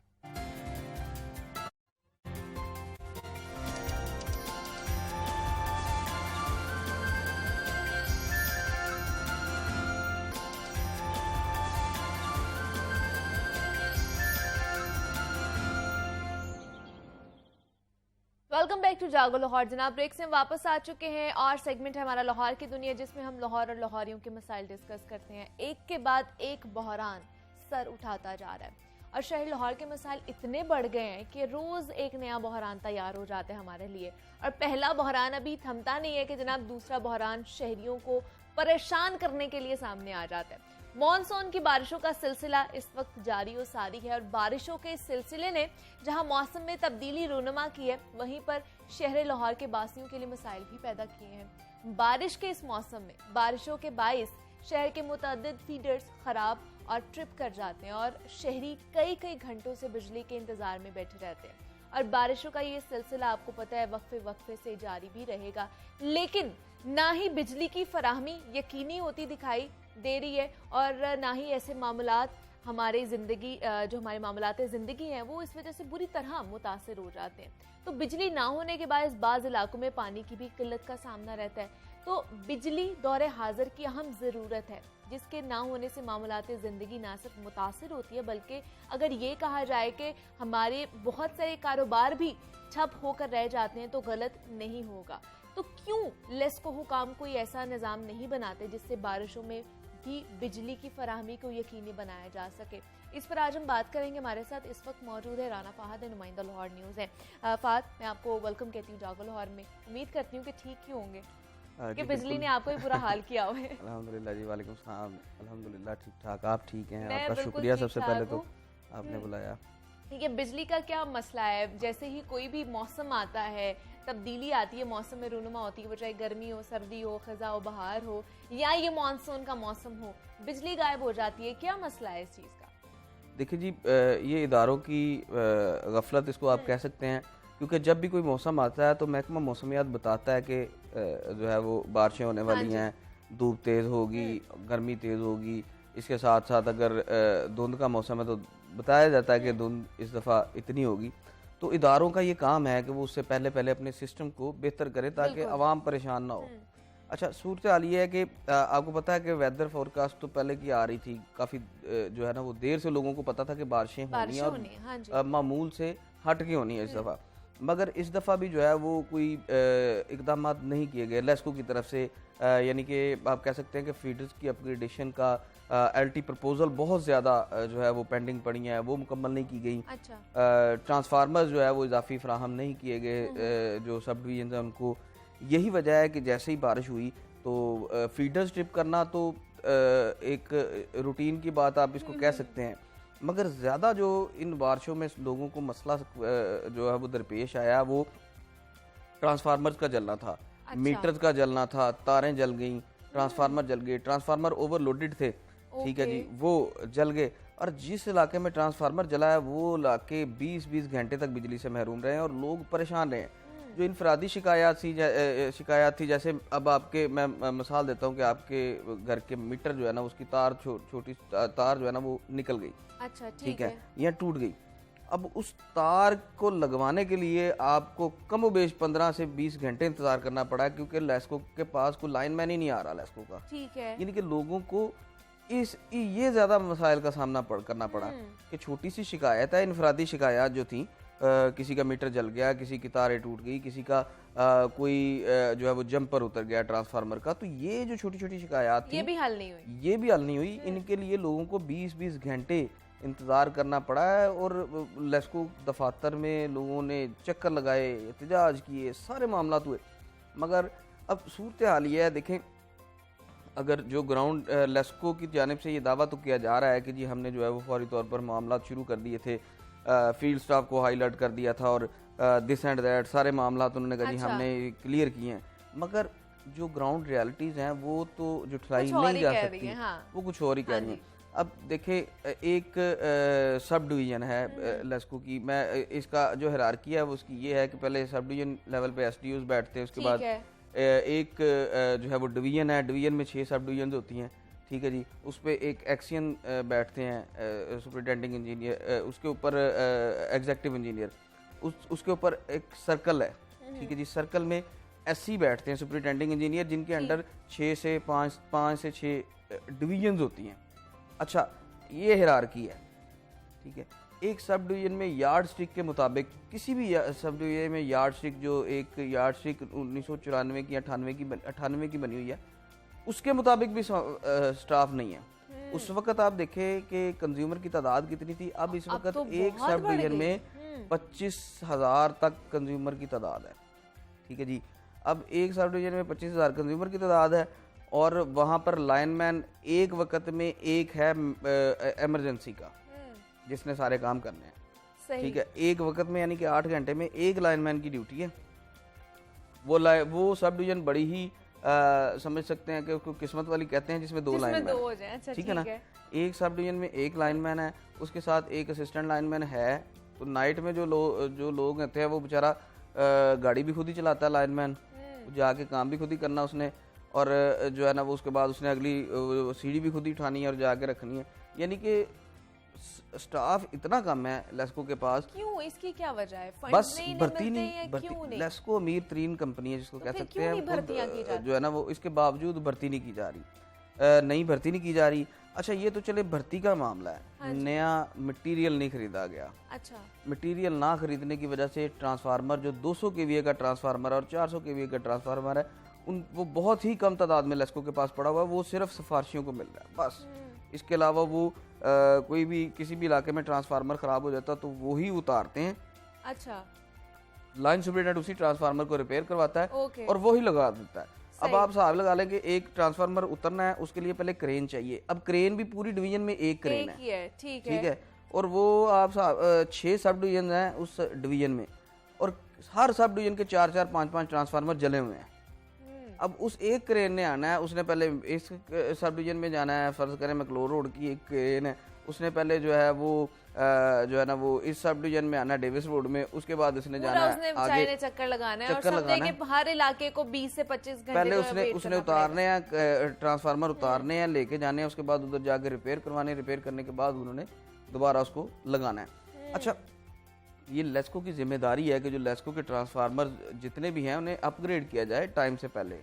वेलकम बैक टू जागो लाहौर। जनाब ब्रेक से हम वापस आ चुके हैं और सेगमेंट है हमारा लाहौर की दुनिया, जिसमें हम लाहौर और लाहौरियों के मसाइल डिस्कस करते हैं। एक के बाद एक बहरान सर उठाता जा रहा है और शहर लाहौर के मसाइल इतने बढ़ गए हैं कि रोज़ एक नया बहरान तैयार हो जाता है हमारे लिए। और पहला बहरान अभी थमता नहीं है कि जनाब दूसरा बहरान शहरियों को परेशान करने के लिए सामने आ जाता है। मॉनसून की बारिशों का सिलसिला इस वक्त जारी और सारी है और बारिशों के इस सिलसिले ने जहां मौसम में तब्दीली रूनुमा की है, वहीं पर शहर लाहौर के बासियों के लिए मसाइल भी पैदा किए हैं। बारिश के इस मौसम में बारिशों के बाइस शहर के मुतअद्दिद फीडर्स खराब और ट्रिप कर जाते हैं और शहरी कई घंटों से बिजली के इंतजार में बैठे रहते हैं। और बारिशों का ये सिलसिला आपको पता है वक्फे से जारी भी रहेगा, लेकिन ना ही बिजली की फराहमी यकीनी होती दिखाई दे रही है और ना ही ऐसे मामलात हमारे ज़िंदगी जो हमारे मामलात ज़िंदगी हैं वो इस वजह से बुरी तरह मुतासर हो जाते हैं। तो बिजली ना होने के बाद बाज़ इलाकों में पानी की भी किल्लत का सामना रहता है। तो बिजली दौरे हाजिर की अहम ज़रूरत है, जिसके ना होने से मामूलाती ज़िंदगी ना सिर्फ मुतासिर होती है, बल्कि अगर ये कहा जाए कि हमारे बहुत सारे कारोबार भी ठप होकर रह जाते हैं तो गलत नहीं होगा। तो क्यों लेस्को हुकाम कोई ऐसा निज़ाम नहीं बनाते जिससे बारिशों में भी बिजली की फराहमी को यकीनी बनाया जा सके? इस पर आज हम बात करेंगे। हमारे साथ इस वक्त मौजूद है राना फ़ाहद, नुमाइंदा लाहौर न्यूज़ है। फ़ाहद, मैं आपको वेलकम कहती हूँ जागो लाहौर में। उम्मीद करती हूँ कि ठीक ही होंगे कि बिजली ने आपको ही बुरा हाल किया हुआ है। अल्हम्दुलिल्लाह जी, वालेकुम सलाम। अल्हम्दुलिल्लाह ठीक ठाक, आप ठीक हैं? आपका शुक्रिया सबसे पहले तो आपने बुलाया। ठीक है, बिजली का क्या मसला है? जैसे ही कोई भी मौसम आता है, तब्दीली आती है, मौसम में रूनुमा होती है, वो चाहे गर्मी हो, सर्दी हो, खज़ा हो, बहार हो या ये मानसून का मौसम हो, बिजली गायब हो जाती है। क्या मसला है इस चीज़ का? देखिए जी, ये इदारों की गफलत इसको आप कह सकते हैं, क्योंकि जब भी कोई मौसम आता है तो महकमा मौसमियात बताता है कि जो है वो बारिशें होने वाली हैं, धूप तेज़ होगी, गर्मी तेज़ होगी। इसके साथ साथ अगर धुंध का मौसम है तो बताया जाता है कि धुंध इस दफ़ा इतनी होगी। तो इदारों का ये काम है कि वो उससे पहले पहले अपने सिस्टम को बेहतर करे ताकि आवाम परेशान ना हो। अच्छा, सूरत हाल ये है कि आपको पता है कि वेदर फोरकास्ट तो पहले की आ रही थी, काफ़ी जो है ना वो देर से लोगों को पता था कि बारिशें होनी है और मामूल से हट के होनी है इस दफ़ा। मगर इस दफ़ा भी जो है वो कोई इकदाम नहीं किए गए लेस्को की तरफ से, यानी कि आप कह सकते हैं कि फीडर्स की अपग्रेडेशन का एलटी प्रपोजल बहुत ज़्यादा जो है वो पेंडिंग पड़ी हैं, वो मुकम्मल नहीं की गई। ट्रांसफार्मर्स जो है वो इजाफी फ्राहम नहीं किए गए जो सब डिवीजन है उनको। यही वजह है कि जैसे ही बारिश हुई तो फीडर स्ट्रिप करना तो एक रूटीन की बात आप इसको कह सकते हैं, मगर ज़्यादा जो इन बारिशों में लोगों को मसला जो है वो दरपेश आया वो ट्रांसफार्मर्स का जलना था। मीटर्स का जलना था, तारें जल गई, ट्रांसफार्मर जल गए, ट्रांसफार्मर ओवरलोडेड थे, ठीक है जी, वो जल गए। और जिस इलाके में ट्रांसफार्मर जला है वो इलाके 20-20 घंटे तक बिजली से महरूम रहे हैं और लोग परेशान रहे हैं। जो इनफरादी शिकायत थी, जैसे अब आपके मैं मिसाल देता हूँ कि आपके घर के मीटर जो है ना उसकी तार छोटी तार जो है ना वो निकल गई, अच्छा ठीक है, या टूट गई। अब उस तार को लगवाने के लिए आपको कमोबेश 15 से 20 घंटे इंतजार करना पड़ा, क्योंकि लेस्को के पास कोई लाइनमैन ही नहीं आ रहा लेस्को का, ठीक है। यानी कि लोगों को ये ज़्यादा मसाइल का सामना करना पड़ा कि छोटी सी शिकायत है, इनफरादी शिकायत जो थी, किसी का मीटर जल गया, किसी की तारें टूट गई, किसी का कोई जो है वो जंपर उतर गया ट्रांसफार्मर का, तो ये जो छोटी छोटी शिकायत थी ये भी हल नहीं हुई। इनके लिए लोगों को 20-20 घंटे इंतज़ार करना पड़ा है और लेस्को दफातर में लोगों ने चक्कर लगाए, एहतजाज किए, सारे मामला हुए। मगर अब सूरत हाल ये है, देखें, अगर जो ग्राउंड लेस्को की जानिब से ये दावा तो किया जा रहा है कि जी हमने जो है वो फौरी तौर पर मामला शुरू कर दिए थे, फील्ड स्टाफ को हाई अलर्ट कर दिया था और दिस एंड दैट सारे मामला तो उन्होंने कहा जी हमने क्लियर किए हैं, मगर जो ग्राउंड रियलिटीज़ हैं वो तो जो ठुलाई नहीं जा सकती, वो कुछ और ही कह रही हैं। अब देखें, एक सब डिवीज़न है लेस्को की, मैं इसका जो हिरार्की है वो उसकी ये है कि पहले सब डिवीज़न लेवल पे एसडीओज बैठते हैं, उसके बाद एक जो है वो डिवीज़न है, डिवीज़न में 6 सब डिवीजन होती हैं, ठीक है जी, उस पर एक एक्सियन बैठते हैं सुपरिटेंडिंग इंजीनियर, उसके ऊपर एग्जेक्टिव इंजीनियर, उसके ऊपर एक सर्कल है, ठीक है जी, सर्कल में एससी बैठते हैं सुपरिटेंडिंग इंजीनियर, जिनके अंडर 5 से 6 डिवीजन्स होती हैं। अच्छा, ये हिरार्की है, ठीक है। एक सब डिवीजन में यार्ड स्टिक के मुताबिक, किसी भी सब डिवीजन में यार्ड स्टिक, जो एक यार्ड स्टिक 1994 की 98 की बनी हुई है, उसके मुताबिक भी स्टाफ नहीं है। उस वक्त आप देखें कि कंज्यूमर की तादाद कितनी थी, अब इस वक्त तो एक सब डिवीजन में 25,000 तक कंज्यूमर की तादाद है, ठीक है जी। अब एक सब डिवीजन में 25,000 कंज्यूमर की तादाद है और वहाँ पर लाइनमैन एक वक्त में एक है एमरजेंसी का, जिसने सारे काम करने हैं, ठीक है, एक वक्त में, यानी कि 8 घंटे में एक लाइनमैन की ड्यूटी है। वो सब डिवीजन बड़ी ही समझ सकते हैं कि उसको किस्मत वाली कहते हैं जिसमें 2 लाइनमैन, अच्छा, ठीक है ना। एक सब डिवीजन में एक लाइनमैन है, उसके साथ एक असिस्टेंट लाइनमैन है, तो नाइट में जो लोग रहते हैं वो बेचारा गाड़ी भी खुद ही चलाता है लाइनमैन, जाके काम भी खुद ही करना उसने, और जो है ना वो उसके बाद उसने अगली सीढ़ी भी खुद ही उठानी है और जाके रखनी है, यानी कि स्टाफ इतना कम है लेस्को के पास। क्यों, इसकी क्या वजह है? फंड बस नहीं भर्ती मिलते हैं, नहीं, क्यों नहीं? लेस्को अमीर तरीन कंपनी है जिसको तो कह फिर सकते क्यों हैं, नहीं भर्तियां की जाती? जो है ना वो इसके बावजूद भर्ती नहीं की जा रही, नई भर्ती नहीं की जा रही। अच्छा ये तो चले भर्ती का मामला है, हाँ नया मटेरियल नहीं खरीदा गया। अच्छा, मटेरियल ना खरीदने की वजह से ट्रांसफार्मर जो 200 केवीए का ट्रांसफार्मर और 400 केवीए का ट्रांसफार्मर है वो बहुत ही कम तादाद में लेस्को के पास पड़ा हुआ है, वो सिर्फ सिफारशियों को मिल रहा है बस। इसके अलावा वो कोई भी किसी भी इलाके में ट्रांसफार्मर ख़राब हो जाता तो वो ही उतारते हैं। अच्छा, लाइन सुपरिटेंडेंट उसी ट्रांसफार्मर को रिपेयर करवाता है ओके, और वो ही लगा देता है। अब सही। आप हिसाब लगा लेंगे एक ट्रांसफार्मर उतरना है उसके लिए पहले क्रेन चाहिए। अब क्रेन भी पूरी डिवीजन में एक क्रेन एक ही है, ठीक है। ठीक है, और वो आप 6 सब डिवीजन हैं उस डिवीजन में, और हर सब डिवीजन के 4-4 5-5 ट्रांसफार्मर जले हुए हैं। अब उस एक क्रेन ने आना है, उसने पहले इस सब डिवीजन में जाना है, फर्ज करें मैक्लोर रोड की एक क्रेन है, उसने पहले जो है वो जो है ना वो इस सब डिवीजन में आना है डेविस रोड में, उसके बाद उसने पूरा जाना उसने है आगे चाइने चक्कर लगाना है और चक्कर समझे लगाना कि हर इलाके को 20 से 25 घंटे पहले जो है उसने wait उसने करना उतारने हैं ट्रांसफार्मर उतारने हैं, लेके जाने हैं, उसके बाद उधर जाके रिपेयर करवाने, रिपेयर करने के बाद उन्होंने दोबारा उसको लगाना है। अच्छा ये लेस्को की जिम्मेदारी है कि जो लेस्को के ट्रांसफार्मर जितने भी हैं उन्हें अपग्रेड किया जाए टाइम से पहले,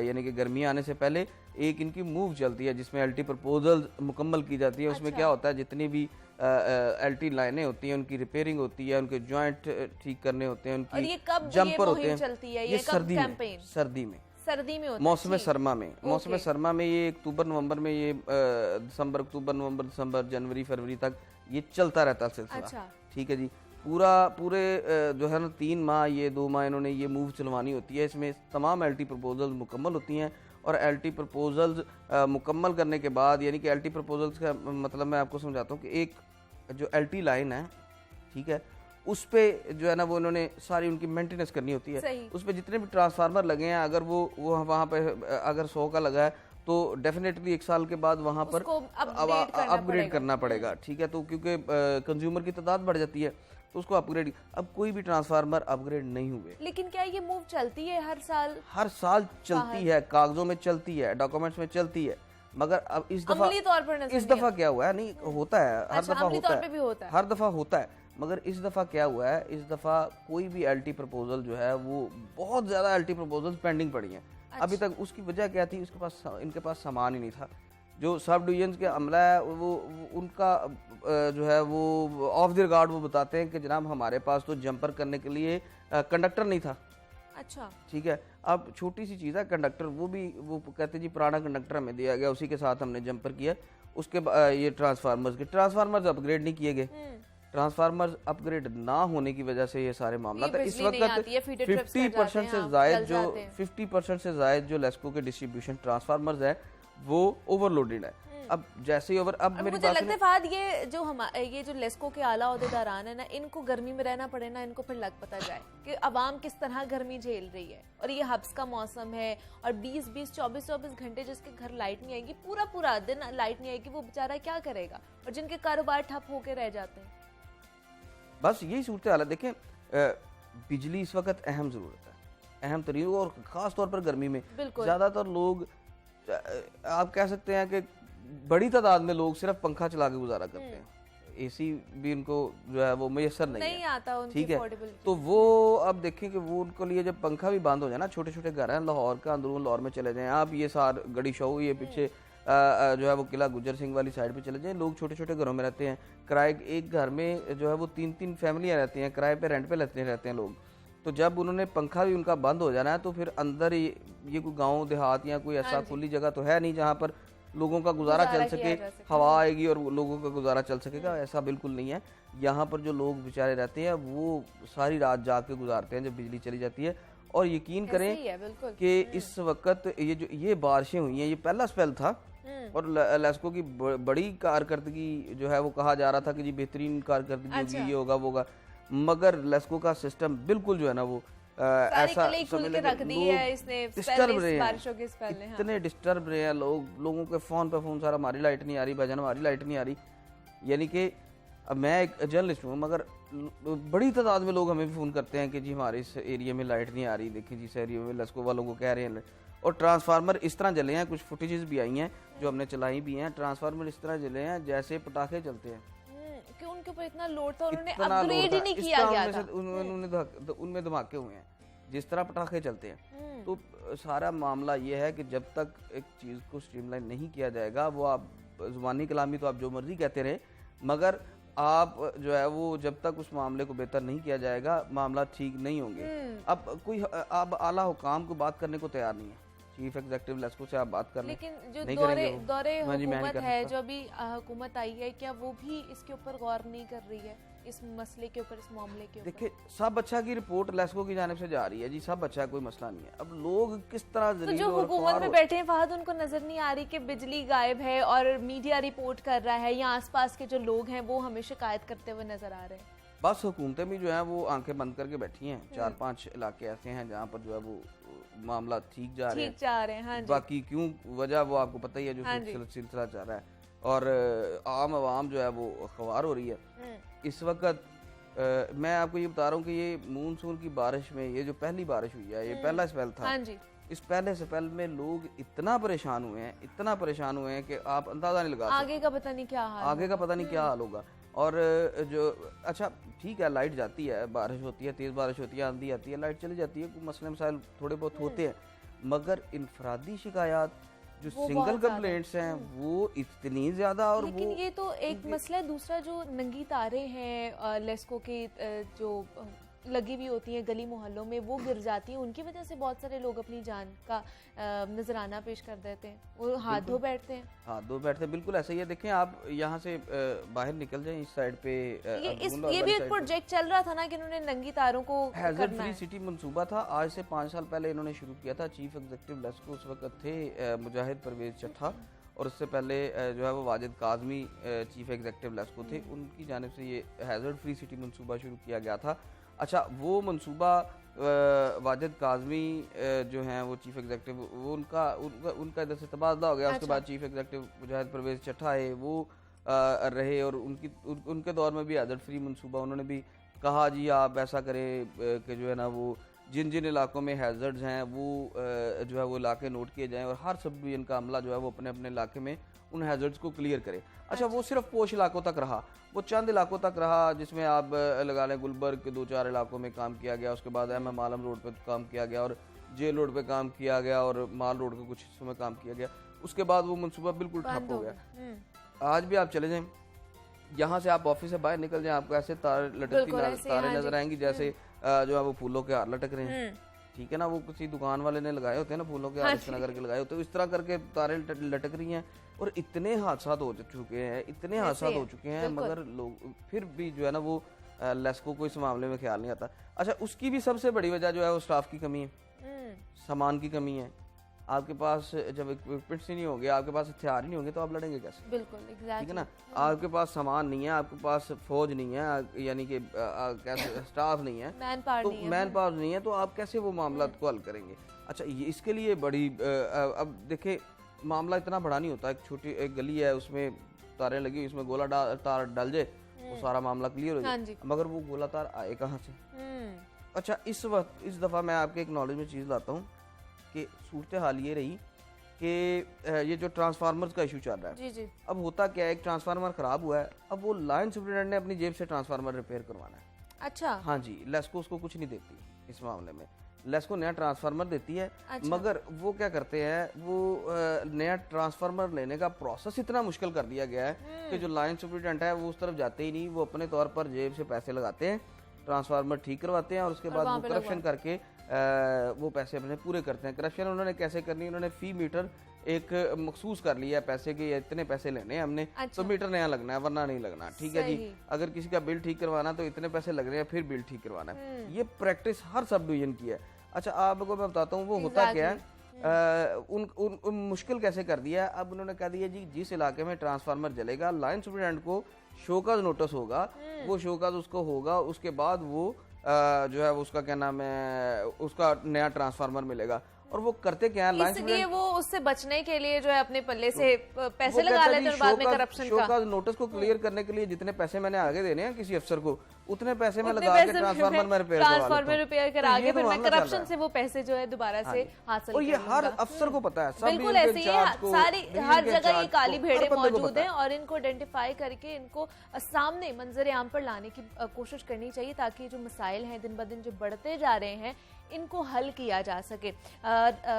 यानी कि गर्मी आने से पहले। एक इनकी मूव चलती है जिसमें एलटी प्रपोजल मुकम्मल की जाती है। उसमें क्या होता है जितनी भी एलटी लाइनें होती हैं उनकी रिपेयरिंग होती है, उनके जॉइंट ठीक करने होते हैं, और ये उनकी कब जंपर ये होते मुहिम हैं। चलती है? ये ये कब सर्दी में, कैंपेन? सर्दी में, सर्दी में होता है, मौसम ठीक। सरमा में, मौसम ओके। सरमा में ये अक्टूबर नवंबर में ये दिसंबर अक्टूबर नवंबर दिसंबर जनवरी फरवरी तक ये चलता रहता है सिलसिला। अच्छा, ठीक है जी, पूरे जो है ना 3 माह ये 2 माह इन्होंने ये मूव चलवानी होती है। इसमें तमाम एलटी प्रपोजल्स मुकम्मल होती हैं और एलटी प्रपोजल्स मुकम्मल करने के बाद, यानी कि एलटी प्रपोजल्स का मतलब मैं आपको समझाता हूँ कि एक जो एलटी लाइन है, ठीक है, उस पे जो है ना वो इन्होंने सारी उनकी मेंटेनेंस करनी होती है। सही। उस पे जितने भी ट्रांसफार्मर लगे हैं, अगर वो वहाँ पे अगर 100 का लगा है तो डेफिनेटली 1 साल के बाद वहाँ पर उसको अपग्रेड करना पड़ेगा। ठीक है, तो क्योंकि कंज्यूमर की तादाद बढ़ जाती है तो उसको अपग्रेड। अब कोई भी ट्रांसफार्मर अपग्रेड नहीं हुए। लेकिन क्या ये मूव चलती है हर साल? हर साल चलती है, कागजों में चलती है, डॉक्यूमेंट्स में चलती है, मगर अब इस दफा अमली तौर पर नजर इस नहीं दफा क्या हुआ है, नहीं होता है हर अच्छा, दफा अमली होता तौर पे भी होता है, है। हर दफा होता है, मगर इस दफा क्या हुआ है, इस दफा कोई भी एलटी प्रपोजल जो है वो बहुत ज्यादा एलटी प्रपोजल पेंडिंग पड़ी हैं अभी तक। उसकी वजह क्या थी, उसके पास इनके पास सामान ही नहीं था। जो सब डिवीजन के अमला है वो उनका जो है वो ऑफ द रिकॉर्ड वो बताते हैं कि जनाब हमारे पास तो जंपर करने के लिए कंडक्टर नहीं था। अच्छा, ठीक है, अब छोटी सी चीज़ है कंडक्टर, वो कहते हैं जी पुराना कंडक्टर हमें दिया गया, उसी के साथ हमने जंपर किया। उसके ये ट्रांसफार्मर्स अपग्रेड नहीं किए गए। ट्रांसफार्मर्स अपग्रेड ना होने की वजह से ये सारे मामला था। इस वक्त 50% से जायद जो 50% से जायद जो लेस्को के डिस्ट्रीब्यूशन ट्रांसफार्मर्स है वो ओवरलोडेड है। अब जैसे ही अब मेरी मुझे बात लगता है फहद ये जो लेस्को के आला ओहदेदारान है ना, इनको गर्मी में रहना पड़े ना, इनको फिर लग पता जाए कि अवाम किस तरह गर्मी झेल रही है। और ये हब्स का मौसम है और 20-20 24-24 घंटे जिसके घर लाइट नहीं आएगी, पूरा दिन लाइट नहीं आएगी, वो बेचारा क्या करेगा? और जिनके कारोबार ठप होके रह जाते हैं। बस यही सूरत हाल है। देखें बिजली इस वक्त अहम ज़रूरत है, अहम तरीन, और ख़ास तौर पर गर्मी में ज़्यादातर लोग आप कह सकते हैं कि बड़ी तादाद में लोग सिर्फ पंखा चला के गुजारा करते हैं। एसी भी उनको जो है वो मैसर नहीं आता उनकी, ठीक है, तो वो अब देखें कि वो उनको लिए जब पंखा भी बंद हो जाए ना, छोटे छोटे घर हैं लाहौर का, अंदरून लाहौर में चले जाएं आप, ये सार गड़ी शो, ये पीछे जो है वो किला गुजर सिंह वाली साइड पे चले जाएं, लोग छोटे छोटे घरों में रहते हैं। किराए एक घर में जो है वो 3-3 फैमिलियाँ रहती हैं, किराए पे रेंट पे रहते हैं लोग। तो जब उन्होंने पंखा भी उनका बंद हो जाना है तो फिर अंदर ये कोई गांव देहात या कोई ऐसा खुली जगह तो है नहीं जहाँ पर लोगों का गुजारा चल सके, हवा आएगी और लोगों का गुजारा चल सकेगा, ऐसा बिल्कुल नहीं है। यहाँ पर जो लोग बेचारे रहते हैं वो सारी रात जाग के गुजारते हैं जब बिजली चली जाती है। और यकीन करें कि इस वक्त ये बारिशें हुई हैं, ये पहला स्पेल था और लेस्को की बड़ी कारकर्दगी जो है वो कहा जा रहा था कि जी बेहतरीन कारकर्दगी होगी, ये होगा वो होगा, मगर लेस्को का सिस्टम बिल्कुल जो है ना वो ऐसा डिस्टर्ब रहे हैं, इतने डिस्टर्ब रहे हैं लोगों के फ़ोन पे फ़ोन सारा हमारी लाइट नहीं आ रही भाईजान, हमारी लाइट नहीं आ रही। यानी कि अब मैं एक जर्नलिस्ट हूँ मगर बड़ी तादाद में लोग हमें फ़ोन करते हैं कि जी हमारे इस एरिया में लाइट नहीं आ रही, देखिए जी इस एरिया में लेस्को वालों को कह रहे हैं। और ट्रांसफार्मर इस तरह जले हैं, कुछ फुटेजेस भी आई हैं जो हमने चलाई भी हैं, ट्रांसफार्मर इस तरह जले हैं जैसे पटाखे चलते हैं। क्योंकि उनके ऊपर इतना लोड था, उन्होंने इतना लोड अपग्रेड था, ही नहीं इस किया तरह गया उनमें था। से उनमें धमाके हुए हैं, जिस तरह पटाखे चलते हैं। तो सारा मामला ये है कि जब तक एक चीज़ को स्ट्रीमलाइन नहीं किया जाएगा, वो आप जुबानी कलामी तो आप जो मर्जी कहते रहे, मगर आप जो है वो जब तक उस मामले को बेहतर नहीं किया जाएगा, मामला ठीक नहीं होंगे। अब कोई अब आला हुकाम को बात करने को तैयार नहीं है, चीफ एग्जीक्यूटिव लेस्को से आप बात कर लें, लेकिन जो नहीं दौरे करेंगे वो। दौरे हाँ जी, मैं नहीं हुकूमत कर है, सकता। जो अभी हुकूमत आई है, क्या वो भी इसके ऊपर गौर नहीं कर रही है, इस मसले के ऊपर, इस मामले के ऊपर? देखिए, सब अच्छा की रिपोर्ट लेस्को की जानिब से जा रही है जी, सब अच्छा है, कोई मसला नहीं है। अब लोग किस तरह तो जलील जो और हुकूमत ख्वार में हो- बैठे हैं फहद, उनको नजर नहीं आ रही कि बिजली गायब है और मीडिया रिपोर्ट कर रहा है, या आसपास के जो लोग हैं वो हमें शिकायत करते हुए नजर आ रहे हैं? बस हुकूमतें भी जो है वो आंखें बंद करके बैठी हैं। 4-5 इलाके ऐसे हैं जहाँ पर जो है वो मामला ठीक जा रहे हैं, ठीक जा रहे हैं। हाँ जी, बाकी क्यों वजह वो आपको पता ही है, जो हाँ जी। सिलसिला चल रहा है, और आम आवाम जो है वो ख्वार हो रही है इस वक्त। मैं आपको ये बता रहा हूँ कि ये मानसून की बारिश में ये जो पहली बारिश हुई है, ये पहला स्पेल था। हाँ जी, इस पहले स्पेल में लोग इतना परेशान हुए हैं, इतना परेशान हुए हैं कि आप अंदाजा नहीं लगा सकते। आगे का पता नहीं क्या हाल आगे का पता नहीं क्या हाल होगा। और जो अच्छा ठीक है, लाइट जाती है, बारिश होती है, तेज़ बारिश होती है, आंधी आती है, लाइट चली जाती है, कोई मसले मसाइल थोड़े बहुत होते हैं, मगर इनफरादी शिकायत जो वो सिंगल बहुत कंप्लेंट्स हैं वो इतनी ज़्यादा, और लेकिन वो ये तो एक मसला है। दूसरा जो नंगी तारे हैं लेस्को की जो लगी हुई होती हैं गली मोहल्लों में, वो गिर जाती हैं, उनकी वजह से बहुत सारे लोग अपनी जान का नजराना पेश कर देते हैं, वो हाथ धो बैठते हैं। हाँ, दो बैठते हैं, बिल्कुल ऐसा ही है। देखें, आप यहाँ से बाहर निकल जाएं, इस साइड पे ये भी एक प्रोजेक्ट चल रहा था ना कि इन्होंने नंगी तारों को हैजर्ड करना फ्री है। सिटी मंसूबा था, आज से 5 साल पहले इन्होंने शुरू किया था। चीफ एग्जीक्यूटिव लेस्को उस वक्त थे मुजाहिद परवेज चट्ठा, और उससे पहले जो है वो वाजिद काजमी चीफ एग्जीक्यूटिव लेस्को थे। उनकी जानिब से ये हैजर्ड फ्री सिटी मंसूबा शुरू किया गया था। अच्छा, वो मंसूबा वाजिद काजमी जो हैं वो चीफ एग्जीक्यूटिव, वो उनका इधर से तबादला हो गया। उसके बाद चीफ एग्जीक्यूटिव मुजाहिद परवेज चट्ठा है, वो रहे, और उनके दौर में भी हैजर्ड फ्री मंसूबा उन्होंने भी कहा जी आप ऐसा करें कि जो है ना वो जिन जिन इलाकों में हैजर्ड्स हैं वो जो है वो इलाके नोट किए जाएं, और हर सब डिवीजन का अमला जो है वो अपने अपने इलाके में उन हैजर्ड्स को क्लियर करे। अच्छा, वो सिर्फ पोश इलाकों तक रहा, वो चंद इलाकों तक रहा, जिसमें आप लगा लें गुलबर्ग के 2-4 इलाकों में काम किया गया, उसके बाद MM आलम रोड पे काम किया गया, और जेल रोड पे काम किया गया, और माल रोड के कुछ हिस्सों में काम किया गया। उसके बाद वो मनसूबा बिल्कुल ठप हो गया। आज भी आप चले जाएं, यहाँ से आप ऑफिस से बाहर निकल जाएं, आपको ऐसे तारे तारे नजर आएंगी जैसे जो है वो फूलों के हार लटक रहे हैं, ठीक है ना। वो किसी दुकान वाले ने लगाए होते हैं ना फूलों के हार, इस तरह करके लगाए होते हैं, इस तरह करके तारे लटक रही हैं। और इतने हादसा हो चुके हैं, इतने हादसा हो चुके हैं, मगर लोग फिर भी जो है ना वो लेस्को को इस मामले में ख्याल नहीं आता। अच्छा, उसकी भी सबसे बड़ी वजह जो है वो स्टाफ की कमी है, सामान की कमी है। आपके पास जब इक्विपमेंट्स ही नहीं होंगे, आपके पास हथियार ही नहीं होंगे, तो आप लड़ेंगे कैसे? बिल्कुल, ठीक है ना। आपके पास सामान नहीं है, आपके पास फौज नहीं है, यानी कि कैसे स्टाफ नहीं है, मैन पावर नहीं है, तो आप कैसे वो मामला को हल करेंगे? अच्छा, ये इसके लिए बड़ी अब देखे, मामला इतना बड़ा नहीं होता। एक छोटी एक गली है, उसमें तारें लगी, उसमें गोला तार डाल जाए, वो सारा मामला क्लियर हो जाए, मगर वो गोला तार आए कहाँ से? अच्छा, इस वक्त इस दफ़ा मैं आपके एक नॉलेज में चीज़ लाता हूँ कि सूरत हाल ये रही कि ये जो ट्रांसफार्मर्स का इशू चल रहा है, जी। अब होता क्या है, एक ट्रांसफार्मर ख़राब हुआ है, अब वो लाइन सुपरिटेंडेंट ने अपनी जेब से ट्रांसफार्मर रिपेयर करवाना है। अच्छा, हाँ जी, लेस्को उसको कुछ नहीं देती इस मामले में। लेस्को नया ट्रांसफार्मर देती है, मगर वो क्या करते हैं, वो नया ट्रांसफार्मर लेने का प्रोसेस इतना मुश्किल कर दिया गया है कि जो लाइन सुपरिटेंडेंट है वो उस तरफ जाते ही नहीं, वो अपने तौर पर जेब से पैसे लगाते हैं, ट्रांसफार्मर ठीक करवाते हैं, और उसके बाद वो करप्शन करके वो पैसे अपने पूरे करते हैं। करप्शन उन्होंने कैसे करनी, उन्होंने फी मीटर एक मखसूस कर लिया है पैसे के, इतने पैसे लेने हैं हमने, तो मीटर नया लगना है, वरना नहीं लगना, ठीक है जी। अगर किसी का बिल ठीक करवाना तो इतने पैसे लग रहे हैं, फिर बिल ठीक करवाना है। ये प्रैक्टिस हर सब डिवीजन की है। अच्छा, आपको मैं बताता हूँ वो होता क्या है, उन मुश्किल कैसे कर दिया है। अब उन्होंने कह दिया जी, जिस इलाके में ट्रांसफार्मर जलेगा, लाइन सुपरिटेंडेंट को शोकाज नोटिस होगा, वो शोकाज उसको होगा, उसके बाद वो जो है उसका क्या नाम है, उसका नया ट्रांसफार्मर मिलेगा। और वो करते क्या है, लाइन इसलिए वो उससे बचने के लिए जो है अपने पल्ले से पैसे लगा लेते हैं, और बाद में करप्शन का शोकाज नोटिस को क्लियर करने के लिए जितने पैसे मैंने आगे देने हैं किसी अफसर को, उतने पैसे में उतने लगा के पैसे ट्रांसफार्मर में रिपेयर ट्रांसफार्मर रिपेयर करा तो के ये फिर तो मैं मामला चल रहा करप्शन है। से वो पैसे जो है दोबारा से हासिल और ये कर हर लूंगा। अफसर को पता है, सब बिल्कुल इनके ऐसे ही इंचार्ज को, सारी इनके हर जगह ये इंचार्ज काली को, भेड़ें हर बंदे को मौजूद पता हैं और इनको आइडेंटिफाई करके इनको सामने मंजर आम पर लाने की कोशिश करनी चाहिए ताकि जो मसाइल हैं दिन ब दिन जो बढ़ते जा रहे हैं इनको हल किया जा सके।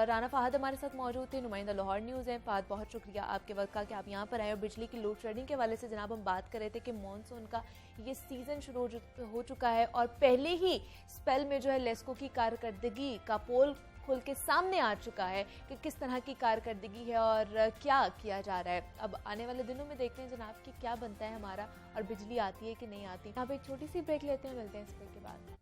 राना फहद हमारे साथ मौजूद थे, नुमाइंदा लाहौर न्यूज़ हैं। फहद, बहुत शुक्रिया आपके वक्त का कि आप यहाँ पर आए। और बिजली की लोड शेडिंग के हवाले से जनाब हम बात कर रहे थे कि मॉनसून का ये सीज़न शुरू हो चुका है और पहले ही स्पेल में जो है लेस्को की कारकर्दगी का पोल खुल के सामने आ चुका है कि किस तरह की कारकर्दगी है और क्या किया जा रहा है। अब आने वाले दिनों में देखते हैं जनाब कि क्या बनता है हमारा और बिजली आती है कि नहीं आती। अब एक छोटी सी ब्रेक लेते हैं, मिलते हैं इस ब्रेक के बाद।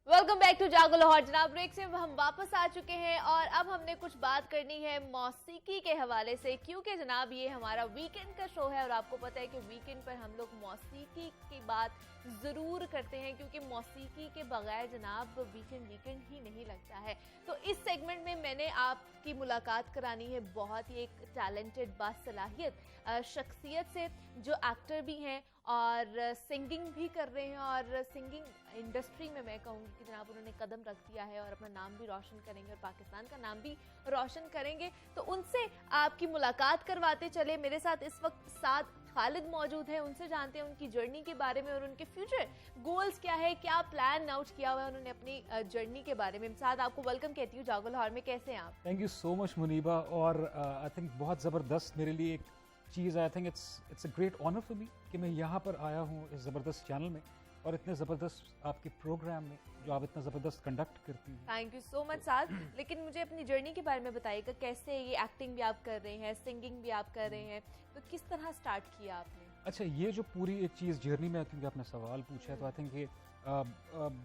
वेलकम बैक टू जागो लाहौर। जनाब ब्रेक से हम वापस आ चुके हैं और अब हमने कुछ बात करनी है मौसीकी के हवाले से, क्योंकि जनाब ये हमारा वीकेंड का शो है और आपको पता है कि वीकेंड पर हम लोग मौसीकी की बात ज़रूर करते हैं क्योंकि मौसीकी के बगैर जनाब वीकेंड ही नहीं लगता है। तो इस सेगमेंट में मैंने आपकी मुलाकात करानी है बहुत ही एक टैलेंटेड बासलाहियत शख्सियत से जो एक्टर भी हैं और सिंगिंग भी कर रहे हैं और सिंगिंग इंडस्ट्री में मैं कहूँगी कि जनाब उन्होंने कदम रख दिया है और अपना नाम भी रोशन करेंगे और पाकिस्तान का नाम भी रोशन करेंगे। तो उनसे आपकी मुलाकात करवाते चले। मेरे साथ इस वक्त साथ खालिद मौजूद हैं, उनसे जानते हैं उनकी जर्नी के बारे में और उनके फ्यूचर गोल्स क्या है, क्या प्लान आउट किया हुआ है उन्होंने अपनी जर्नी के बारे में। साथ आपको वेलकम कहती हूँ जागो लाहौर में। कैसे हैं आप? Thank you so much Muniba. और आई थिंक बहुत ज़बरदस्त मेरे लिए एक चीज़, I think it's a great honour for me कि मैं यहाँ पर आया हूँ इस ज़बरदस्त चैनल में और इतने ज़बरदस्त आपके प्रोग्राम में जो आप इतना ज़बरदस्त कंडक्ट करती हैं। थैंक यू सो मच साथ। लेकिन मुझे अपनी जर्नी के बारे में बताइएगा, कैसे ये एक्टिंग भी आप कर रहे हैं, सिंगिंग भी आप कर रहे हैं, तो किस तरह स्टार्ट किया आपने? अच्छा, ये जो पूरी एक चीज़ जर्नी में क्योंकि आपने सवाल पूछा है तो आई थिंक ये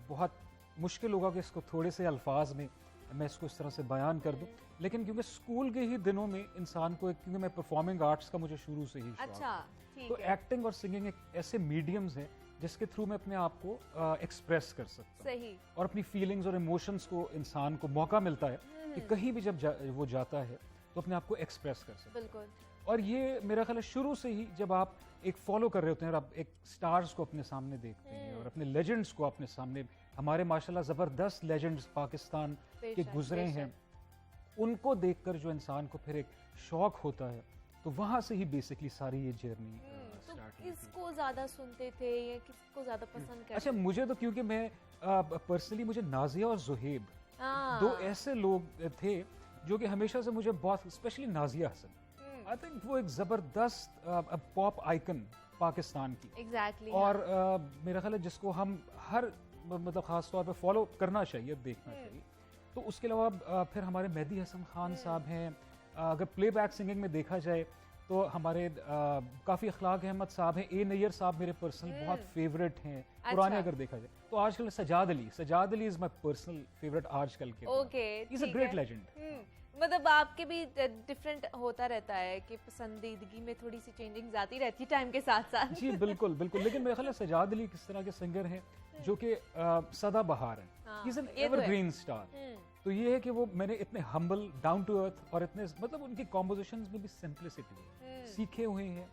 बहुत मुश्किल होगा कि इसको थोड़े से अल्फाज में मैं इसको इस तरह से बयान कर दूं, लेकिन क्योंकि स्कूल के ही दिनों में इंसान को क्योंकि मैं परफॉर्मिंग आर्ट्स का मुझे शुरू से ही शौक अच्छा, है, ठीक तो है। एक्टिंग और सिंगिंग एक ऐसे मीडियम्स हैं जिसके थ्रू मैं अपने आप को एक्सप्रेस कर सकता हूँ सही। और अपनी फीलिंग्स और इमोशंस को इंसान को मौका मिलता है कि कहीं भी जब वो जाता है तो अपने आप को एक्सप्रेस कर सकता है। बिल्कुल। और ये मेरा ख्याल है शुरू से ही जब आप एक फॉलो कर रहे होते हैं और आप एक स्टार्स को अपने सामने देखते हैं और अपने लेजेंड्स को अपने सामने, हमारे माशाल्लाह ज़बरदस्त लेजेंड्स पाकिस्तान के गुजरे हैं, उनको देखकर जो इंसान को फिर एक शौक होता है तो वहाँ से ही बेसिकली सारी ये जर्नी तो स्टार्ट हुई थी। किसको ज्यादा सुनते थे या किसको ज्यादा पसंद करते? अच्छा, मुझे तो क्योंकि मैं पर्सनली मुझे नाजिया और जुहेब हाँ। दो ऐसे लोग थे जो कि हमेशा से मुझे बहुत, specially Nazia Hassan, I think वो एक ज़बरदस्त पॉप आइकन पाकिस्तान की एग्जैक्टली। और मेरा ख्याल है जिसको हम हर मतलब ख़ास तौर पे फॉलो करना चाहिए, देखना चाहिए। तो उसके अलावा फिर हमारे मेहदी हसन खान साहब हैं। अगर प्लेबैक सिंगिंग में देखा जाए तो हमारे काफ़ी अखलाक अहमद साहब हैं। ए नैयर साहब मेरे पर्सनल बहुत फेवरेट हैं पुराने अगर देखा जाए तो। आजकल Sajjad Ali is my personal favourite आजकल के। Okay, is a great legend. मतलब आपके भी डिफरेंट होता रहता है कि पसंदीदगी में थोड़ी सी चेंजिंग आती रहती है टाइम के साथ साथ। जी बिल्कुल बिल्कुल। लेकिन मेरे ख्याल है सजाद अली किस तरह के सिंगर हैं जो कि सदाबहार हैं, he is an evergreen star. तो ये है कि वो मैंने इतने हम्बल, डाउन टू अर्थ और इतने मतलब उनकी कॉम्पोजिशंस में भी सिंप्लिसिटी है, सीखे हुए हैं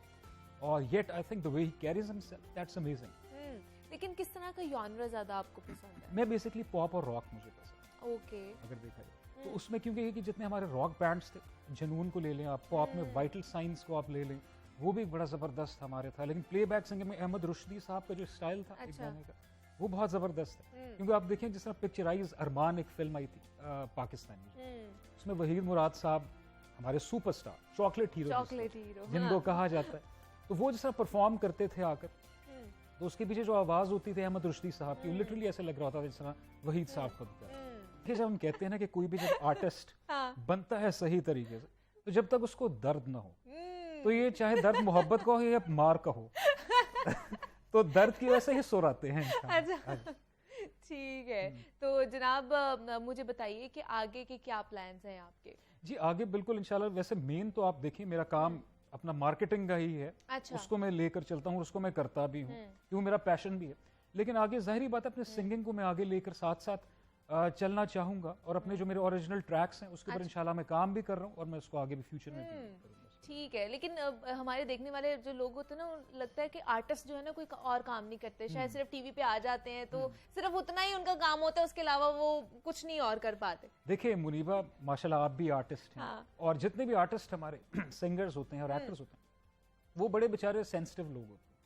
और yet I think the way he carries himself, that's amazing. लेकिन किस तरह का जॉनर ज्यादा आपको पसंद है? मैं बेसिकली पॉप और रॉक मुझे पसंद है। ओके। अगर देखा जाए तो उसमें क्योंकि ये कि जितने हमारे रॉक बैंड्स थे, जनून को ले लें आप, पॉप में वाइटल साइंस को आप ले लें, वो भी बड़ा ज़बरदस्त हमारे था। लेकिन प्लेबैक सिंगिंग में अहमद रुश्दी साहब का जो स्टाइल था एक गाने का, वो बहुत ज़बरदस्त है। क्योंकि आप देखें जिस तरह पिक्चराइज अरमान एक फिल्म आई थी पाकिस्तानी, उसमें वहीद मुराद साहब हमारे सुपरस्टार, चॉकलेट हीरो जिनको कहा जाता है, तो वो जिस तरह परफॉर्म करते थे आकर, तो उसके पीछे जो आवाज़ होती थी अहमद रुश्दी साहब की, लिटरली ऐसे लग रहा होता था जिस तरह वहीद साहब खुद कर। जब हम कहते हैं ना कि कोई भी जब आर्टिस्ट बनता है सही तरीके से, तो जब तक उसको दर्द ना हो, तो ये चाहे दर्द मोहब्बत का हो या मार का हो तो दर्द की वजह से ही सुराते हैं। अच्छा, ठीक है। तो जनाब मुझे बताइए कि आगे के क्या प्लान्स हैं आपके? जी आगे बिल्कुल इंशाल्लाह। वैसे मेन तो आप देखिए मेरा काम अपना मार्केटिंग का ही है, अच्छा। उसको मैं लेकर चलता हूँ, उसको मैं करता भी हूँ क्योंकि मेरा पैशन भी है। लेकिन आगे जाहिर बात है अपने सिंगिंग को मैं आगे लेकर साथ साथ चलना चाहूंगा और अपने जो मेरे ओरिजिनल ट्रैक्स हैं उसके ऊपर इंशाल्लाह मैं काम भी कर रहा हूँ और मैं उसको आगे भी फ्यूचर में करूँगा। ठीक है, लेकिन हमारे देखने वाले जो लोग होते हैं ना, लगता है कि आर्टिस्ट जो है ना कोई और काम नहीं करते, शायद सिर्फ टीवी पे आ जाते हैं तो सिर्फ उतना ही उनका काम होता है, उसके अलावा वो कुछ नहीं और कर पाते। देखिए मुनीबा, माशाल्लाह आप भी आर्टिस्ट हैं। हाँ। और जितने भी आर्टिस्ट हमारे सिंगर्स होते हैं और एक्टर्स होते हैं, वो बड़े बेचारे सेंसिटिव लोग होते हैं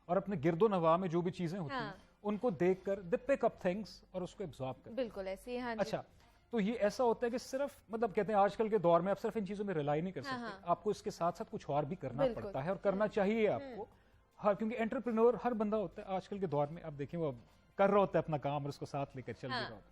और अपने गिरदो नवा में जो भी चीजें होती हैं उनको देखकर दे पिक अप थिंग्स और उसको एब्जॉर्ब करते हैं। बिल्कुल ऐसे ही। हाँ जी। अच्छा, तो ये ऐसा होता है कि सिर्फ मतलब कहते हैं आजकल के दौर में आप सिर्फ इन चीजों में रिलाई नहीं कर सकते, आपको इसके साथ साथ कुछ और भी करना पड़ता है और करना चाहिए आपको। हर क्योंकि एंटरप्रेन्योर हर बंदा होता है आजकल के दौर में, आप देखें वो कर रहा होता है अपना काम और उसको साथ लेकर चल रहा होता है।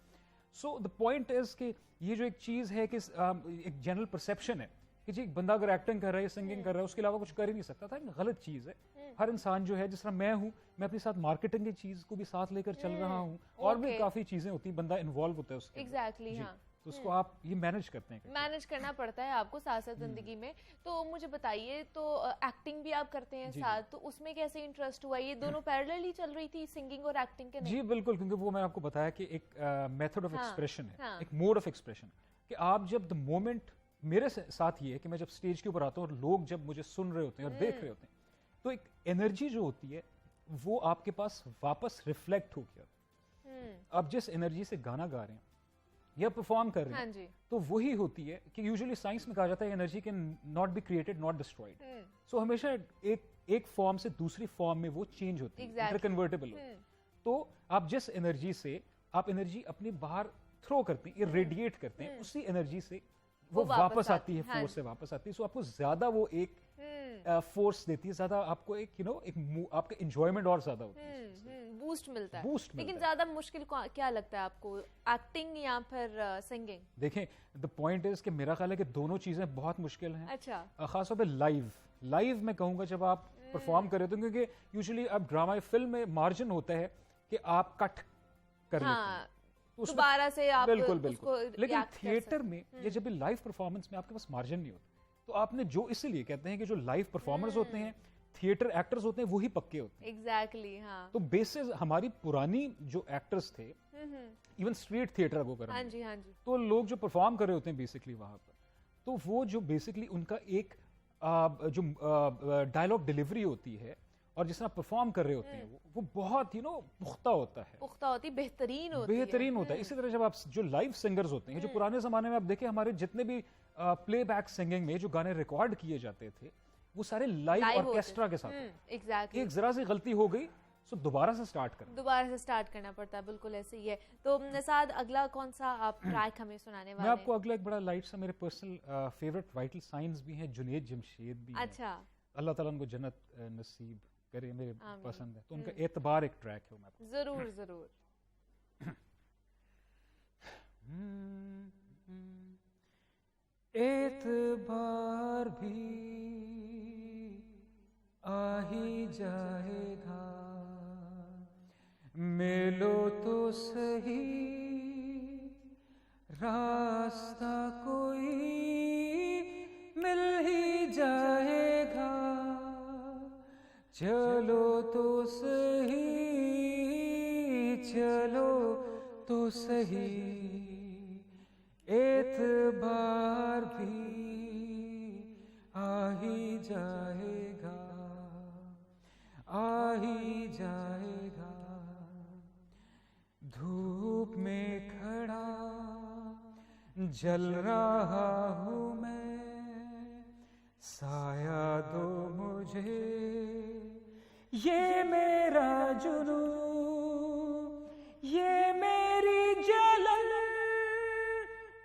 सो द पॉइंट इज कि ये जो एक चीज है कि एक जनरल परसेप्शन है कि जी एक बंदा अगर एक्टिंग कर रहा है, सिंगिंग कर रहा है, उसके अलावा कुछ कर ही नहीं सकता था, गलत चीज है। हर इंसान जो है, जिस तरह मैं हूँ, मैं अपने साथ मार्केटिंग की चीज को भी साथ लेकर चल रहा हूँ और भी काफी चीजें होती हैं, बंदा इन्वॉल्व होता है उसके अंदर। एग्जैक्टली। हाँ, तो उसको आप ये मैनेज करते हैं, मैनेज करना पड़ता है आपको साथ साथ जिंदगी में। तो मुझे बताइए, तो एक्टिंग भी आप करते हैं साथ, तो उसमें कैसे इंटरेस्ट हुआ? ये दोनों पैरेलल ही चल रही थी, सिंगिंग और एक्टिंग के? नहीं जी बिल्कुल, क्योंकि वो मैंने आपको बताया कि एक मेथड ऑफ एक्सप्रेशन है, हाँ। एक मोड ऑफ एक्सप्रेशन, कि आप जब द मोमेंट मेरे साथ ये है कि मैं जब स्टेज के ऊपर आता हूँ और लोग जब मुझे सुन रहे होते हैं और देख रहे होते हैं, तो एक एनर्जी जो होती है वो आपके पास वापस रिफ्लेक्ट हो गया। आप जिस एनर्जी से गाना गा रहे हैं या परफॉर्म कर रहे हैं, हाँ जी। तो वही होती है कि यूजुअली साइंस में कहा जाता है energy can not be created not destroyed. So हमेशा एक फॉर्म से दूसरी फॉर्म में वो चेंज होती है, इंटरकन्वर्टेबल होती है। तो आप जिस एनर्जी से आप एनर्जी अपने बाहर थ्रो करते हैं, इरेडिएट करते हैं, उसी एनर्जी से वो वापस आती है, फोर्स से वापस आती है। सो आपको ज्यादा वो एक फोर्स देती है, ज्यादा आपको एक आपका एंजॉयमेंट और ज्यादा होती है, बूस्ट मिलता है। बूस्ट लेकिन मिलता है। ज्यादा मुश्किल क्या लगता है आपको, एक्टिंग या फिर सिंगिंग? देखें, द पॉइंट इज कि मेरा ख्याल है कि दोनों चीजें बहुत मुश्किल हैं। अच्छा। खासतौर पे लाइव में कहूंगा जब आप परफॉर्म कर रहे हो, क्योंकि यूजुअली अब ड्रामा फिल्म में मार्जिन होता है कि आप कट कर लेते हैं, तो उसमें- दोबारा से आप बिल्कुल उसको बिल्कुल। लेकिन react कर थिएटर में या जब भी लाइव परफॉर्मेंस में आपके पास मार्जिन नहीं होता, तो आपने जो इसीलिए कहते हैं कि जो लाइव परफॉर्मर्स होते हैं, थिएटर एक्टर्स होते हैं, वही पक्के होते हैं। एग्जैक्टली। हाँ। तो बेसिस हमारी पुरानी जो एक्टर्स थे, इवन स्ट्रीट थिएटर को हाँ जी, हाँ जी। तो लोग जो परफॉर्म कर रहे होते हैं बेसिकली वहां पर, तो वो जो बेसिकली उनका एक जो डायलॉग डिलीवरी होती है और जिस तरह परफॉर्म कर रहे होते हैं, वो बहुत पुख्ता होता है, पुख्ता होती, बेहतरीन होती है। बेहतरीन होता है। इसी तरह जब आप जो लाइव सिंगर्स होते हैं, जो पुराने जमाने में आप देखें हमारे जितने भी प्लेबैक सिंगिंग में जो गाने रिकॉर्ड किए जाते थे, वो सारे लाइव ऑर्केस्ट्रा के साथ। एग्जैक्टली। एक जरा सी गलती हो गई तो दोबारा से स्टार्ट करना, दोबारा से स्टार्ट करना पड़ता है, बिल्कुल ऐसे ही है। तो निसाद, अगला कौन सा आप ट्रैक हमें सुनाने वाले मैं हैं? आपको अगला एक बड़ा लाइट सा, मेरे पर्सनल फेवरेट वाइटल साइंस भी हैं, जुनैद जमशेद भी हैं। अच्छा। अल्लाह ताला उनको जन्नत नसीब करे, मेरे आमीन। पसंद है, तो उनका एतबार एक ट्रैक है, मैं आपको जरूर जरूर। एतबार भी आ ही जाएगा, मिलो तो सही रास्ता कोई मिल ही जाएगा, चलो तो सही, चलो तो सही, एतबार भी आ ही जाएगा, आ ही जाएगा। धूप में खड़ा जल रहा हूँ मैं, साया दो मुझे, ये मेरा जुनू, ये मेरी जलन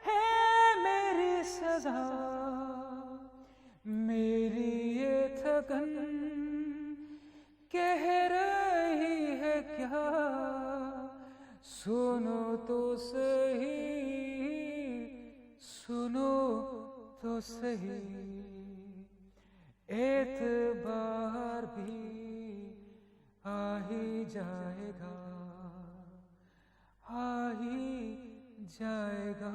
है, मेरी सजा, मेरी ये थकन कह रही है क्या, सुनो तो सही, सुनो तो सही, एतबार भी आ ही जाएगा, आ ही जाएगा।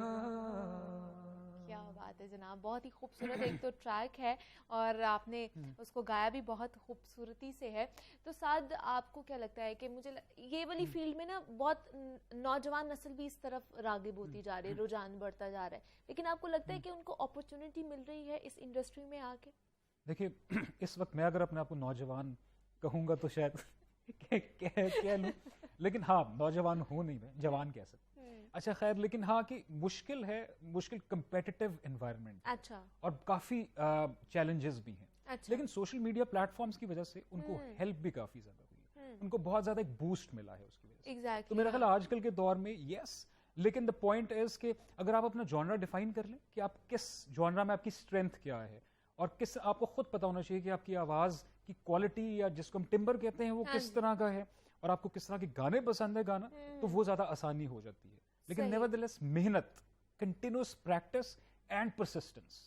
क्या बात है जनाब, बहुत ही खूबसूरत एक तो ट्रैक है और आपने उसको गाया भी बहुत खूबसूरती से है। तो साथ आपको क्या लगता है कि ये वाली फील्ड में ना बहुत नौजवान नस्ल भी इस तरफ रागिब होती जा रही है, रुझान बढ़ता जा रहा है, लेकिन आपको लगता है कि उनको अपॉर्चुनिटी मिल रही है इस इंडस्ट्री में आके? देखिए इस वक्त मैं अगर अपने आप को नौजवान कहूँगा तो शायद कह लूँ, लेकिन हाँ नौजवान हूँ नहीं, मैं जवान कह सकता। अच्छा खैर, लेकिन हाँ कि मुश्किल कंपेटिटिव एनवायरनमेंट, अच्छा, और काफ़ी चैलेंजेस भी हैं। अच्छा, लेकिन सोशल मीडिया प्लेटफॉर्म्स की वजह से उनको हेल्प भी काफ़ी ज़्यादा हुई है, उनको बहुत ज़्यादा एक बूस्ट मिला है उसकी वजह से। exactly, तो मेरा ख्याल आजकल के दौर में यस, लेकिन द पॉइंट इज कि अगर आप अपना जॉनरा डिफाइन कर लें कि आप किस जॉनरा में आपकी स्ट्रेंथ क्या है, और किस आपको खुद पता होना चाहिए कि आपकी आवाज़ की क्वालिटी या जिसको हम टिम्बर कहते हैं वो किस तरह का है, और आपको किस तरह के गाने पसंद है गाना, तो वो ज़्यादा आसानी हो जाती है। लेकिन नेवरदलेस मेहनत, कंटिन्यूअस प्रैक्टिस एंड परसिस्टेंस,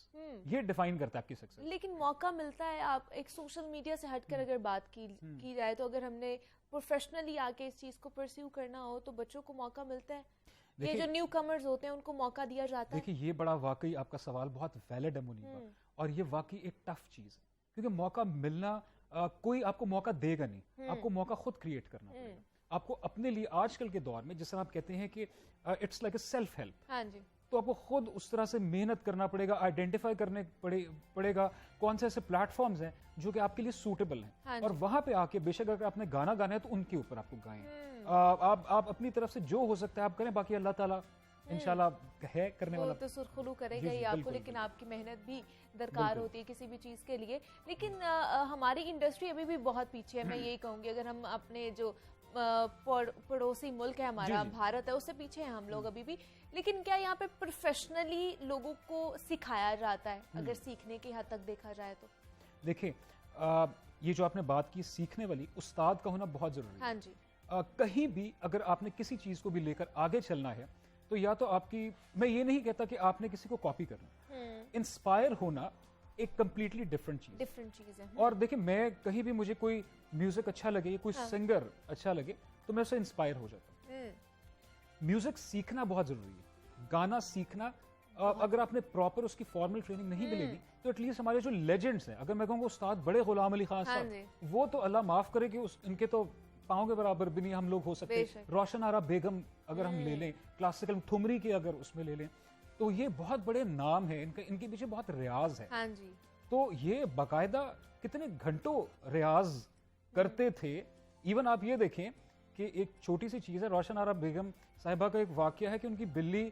ये डिफाइन करता है आपकी सक्सेस। लेकिन मौका मिलता है, आप एक सोशल मीडिया से हटकर अगर बात की जाए तो अगर हमने प्रोफेशनली आके इस चीज को परस्यू करना हो तो बच्चों को मौका मिलता है, ये जो न्यू कमर्स होते हैं उनको मौका दिया जाता है? देखिए ये बड़ा वाकई आपका सवाल बहुत वैलिड है मुनीबा, और ये वाकई एक टफ चीज है, क्योंकि मौका मिलना कोई आपको मौका देगा नहीं, आपको मौका खुद क्रिएट करना पड़ेगा। आपको अपने लिए आजकल के दौर में जिस तरह आप कहते हैं कि it's like a self help, हाँ जी, तो आपको खुद उस तरह से मेहनत करना पड़ेगा, आइडेंटिफाई करने पड़ेगा कौन से ऐसे प्लेटफॉर्म्स हैं जो कि आपके लिए सूटेबल हैं, हाँ और वहां पे आके बेशक अगर आपने गाना गाना है तो उनके ऊपर आपको गाएं। आप अपनी तरफ से जो हो सकता है आप करें, बाकी अल्लाह ताला इंशाल्लाह है करने वाला, तो सुरखुलू करेगा ही आपको, लेकिन आपकी मेहनत भी दरकार होती है किसी भी चीज़ के लिए। लेकिन हमारी इंडस्ट्री अभी भी बहुत पीछे है, मैं यही कहूँगी। अगर हम अपने जो पड़ोसी मुल्क है हमारा भारत है, उससे पीछे हैं हम लोग अभी भी। लेकिन क्या यहाँ पे प्रोफेशनली लोगों को सिखाया जाता है, अगर सीखने की हद तक देखा जाए तो? देखिए ये जो आपने बात की सीखने वाली, उस्ताद का होना बहुत जरूरी है। हाँ जी, कहीं भी अगर आपने किसी चीज को भी लेकर आगे चलना है तो या तो आपकी, मैं ये नहीं कहता कि आपने किसी को कॉपी करना, इंस्पायर होना एक कंप्लीटली डिफरेंट चीज है। और देखिए मैं कहीं भी मुझे कोई म्यूजिक अच्छा लगे या कोई सिंगर अच्छा लगे तो मैं उससे इंस्पायर हो जाता हूँ। म्यूजिक सीखना बहुत जरूरी है, गाना सीखना। अगर आपने प्रॉपर उसकी फॉर्मल ट्रेनिंग नहीं मिलेगी तो एटलीस्ट हमारे जो लेजेंड्स हैं, अगर मैं कहूँगा उस्ताद बड़े गुलाम अली खान साहब, वो तो अल्लाह माफ करे कि इनके तो पाँव के बराबर भी नहीं हम लोग हो सकते। रोशन आरा बेगम अगर हम ले लें, क्लासिकल ठुमरी के अगर उसमें ले लें, तो ये बहुत बड़े नाम है, इनके पीछे बहुत रियाज है। हाँ जी, तो ये बाकायदा कितने घंटों रियाज करते थे। इवन आप ये देखें कि एक छोटी सी चीज है, रोशन आरा बेगम साहिबा का एक वाकया है कि उनकी बिल्ली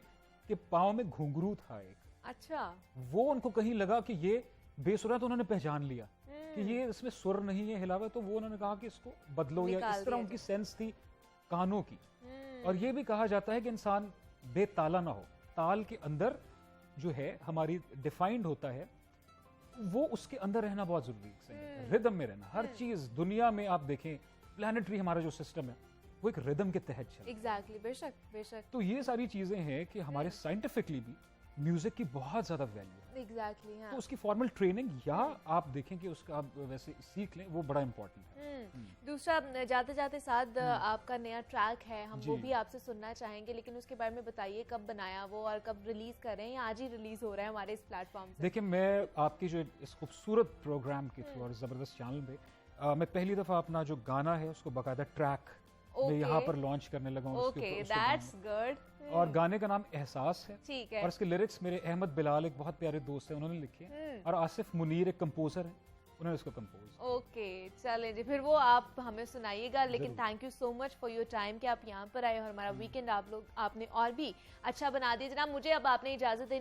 के पाँव में घुंघरू था एक, अच्छा, वो उनको कहीं लगा कि ये बेसुरा है, तो उन्होंने पहचान लिया कि ये इसमें सुर नहीं है, हिलावा, तो वो उन्होंने कहा कि इसको बदलो, या इस तरह उनकी सेंस थी कानों की। और ये भी कहा जाता है कि इंसान बेताला ना हो, ताल के अंदर जो है हमारी डिफाइंड होता है, वो उसके अंदर रहना बहुत जरूरी है, रिदम में रहना। हर चीज दुनिया में आप देखें, प्लानिटरी हमारा जो सिस्टम है वो एक रिदम के तहत चलता है। एग्जैक्टली, बेशक बेशक। तो ये सारी चीजें हैं कि हमारे साइंटिफिकली भी म्यूजिक की बहुत ज्यादा वैल्यू है। एग्जैक्टली, हाँ। तो उसकी फॉर्मल ट्रेनिंग या आप देखें कि उसका आप वैसे सीख लें, वो बड़ा इंपॉर्टेंट है। दूसरा, जाते जाते साथ आपका नया ट्रैक है, हम वो भी आपसे सुनना चाहेंगे, लेकिन उसके बारे में बताइए कब बनाया वो और कब रिलीज कर रहे हैं, या आज ही रिलीज हो रहा है हमारे इस प्लेटफॉर्म से? देखिए मैं आपकी जो इस खूबसूरत प्रोग्राम के थ्रू और जबरदस्त चैनल पे मैं पहली दफा अपना जो गाना है उसको बाकायदा ट्रैक मैं यहाँ पर लॉन्च करने लगा हूँ। That's good. और गाने का नाम एहसास है, ठीक है। और इसके लिरिक्स मेरे अहमद बिलाल एक बहुत प्यारे दोस्त हैं उन्होंने लिखे हैं, और आसिफ मुनीर एक कंपोजर है, उन्होंने इसको कंपोज। ओके, चलें जी, फिर वो आप हमें सुनाइएगा। लेकिन thank you so much for your time कि आप यहाँ पर आए और हमारा वीकेंड आपने और भी अच्छा बना दिया। जनाब मुझे अब आपने इजाजत देनी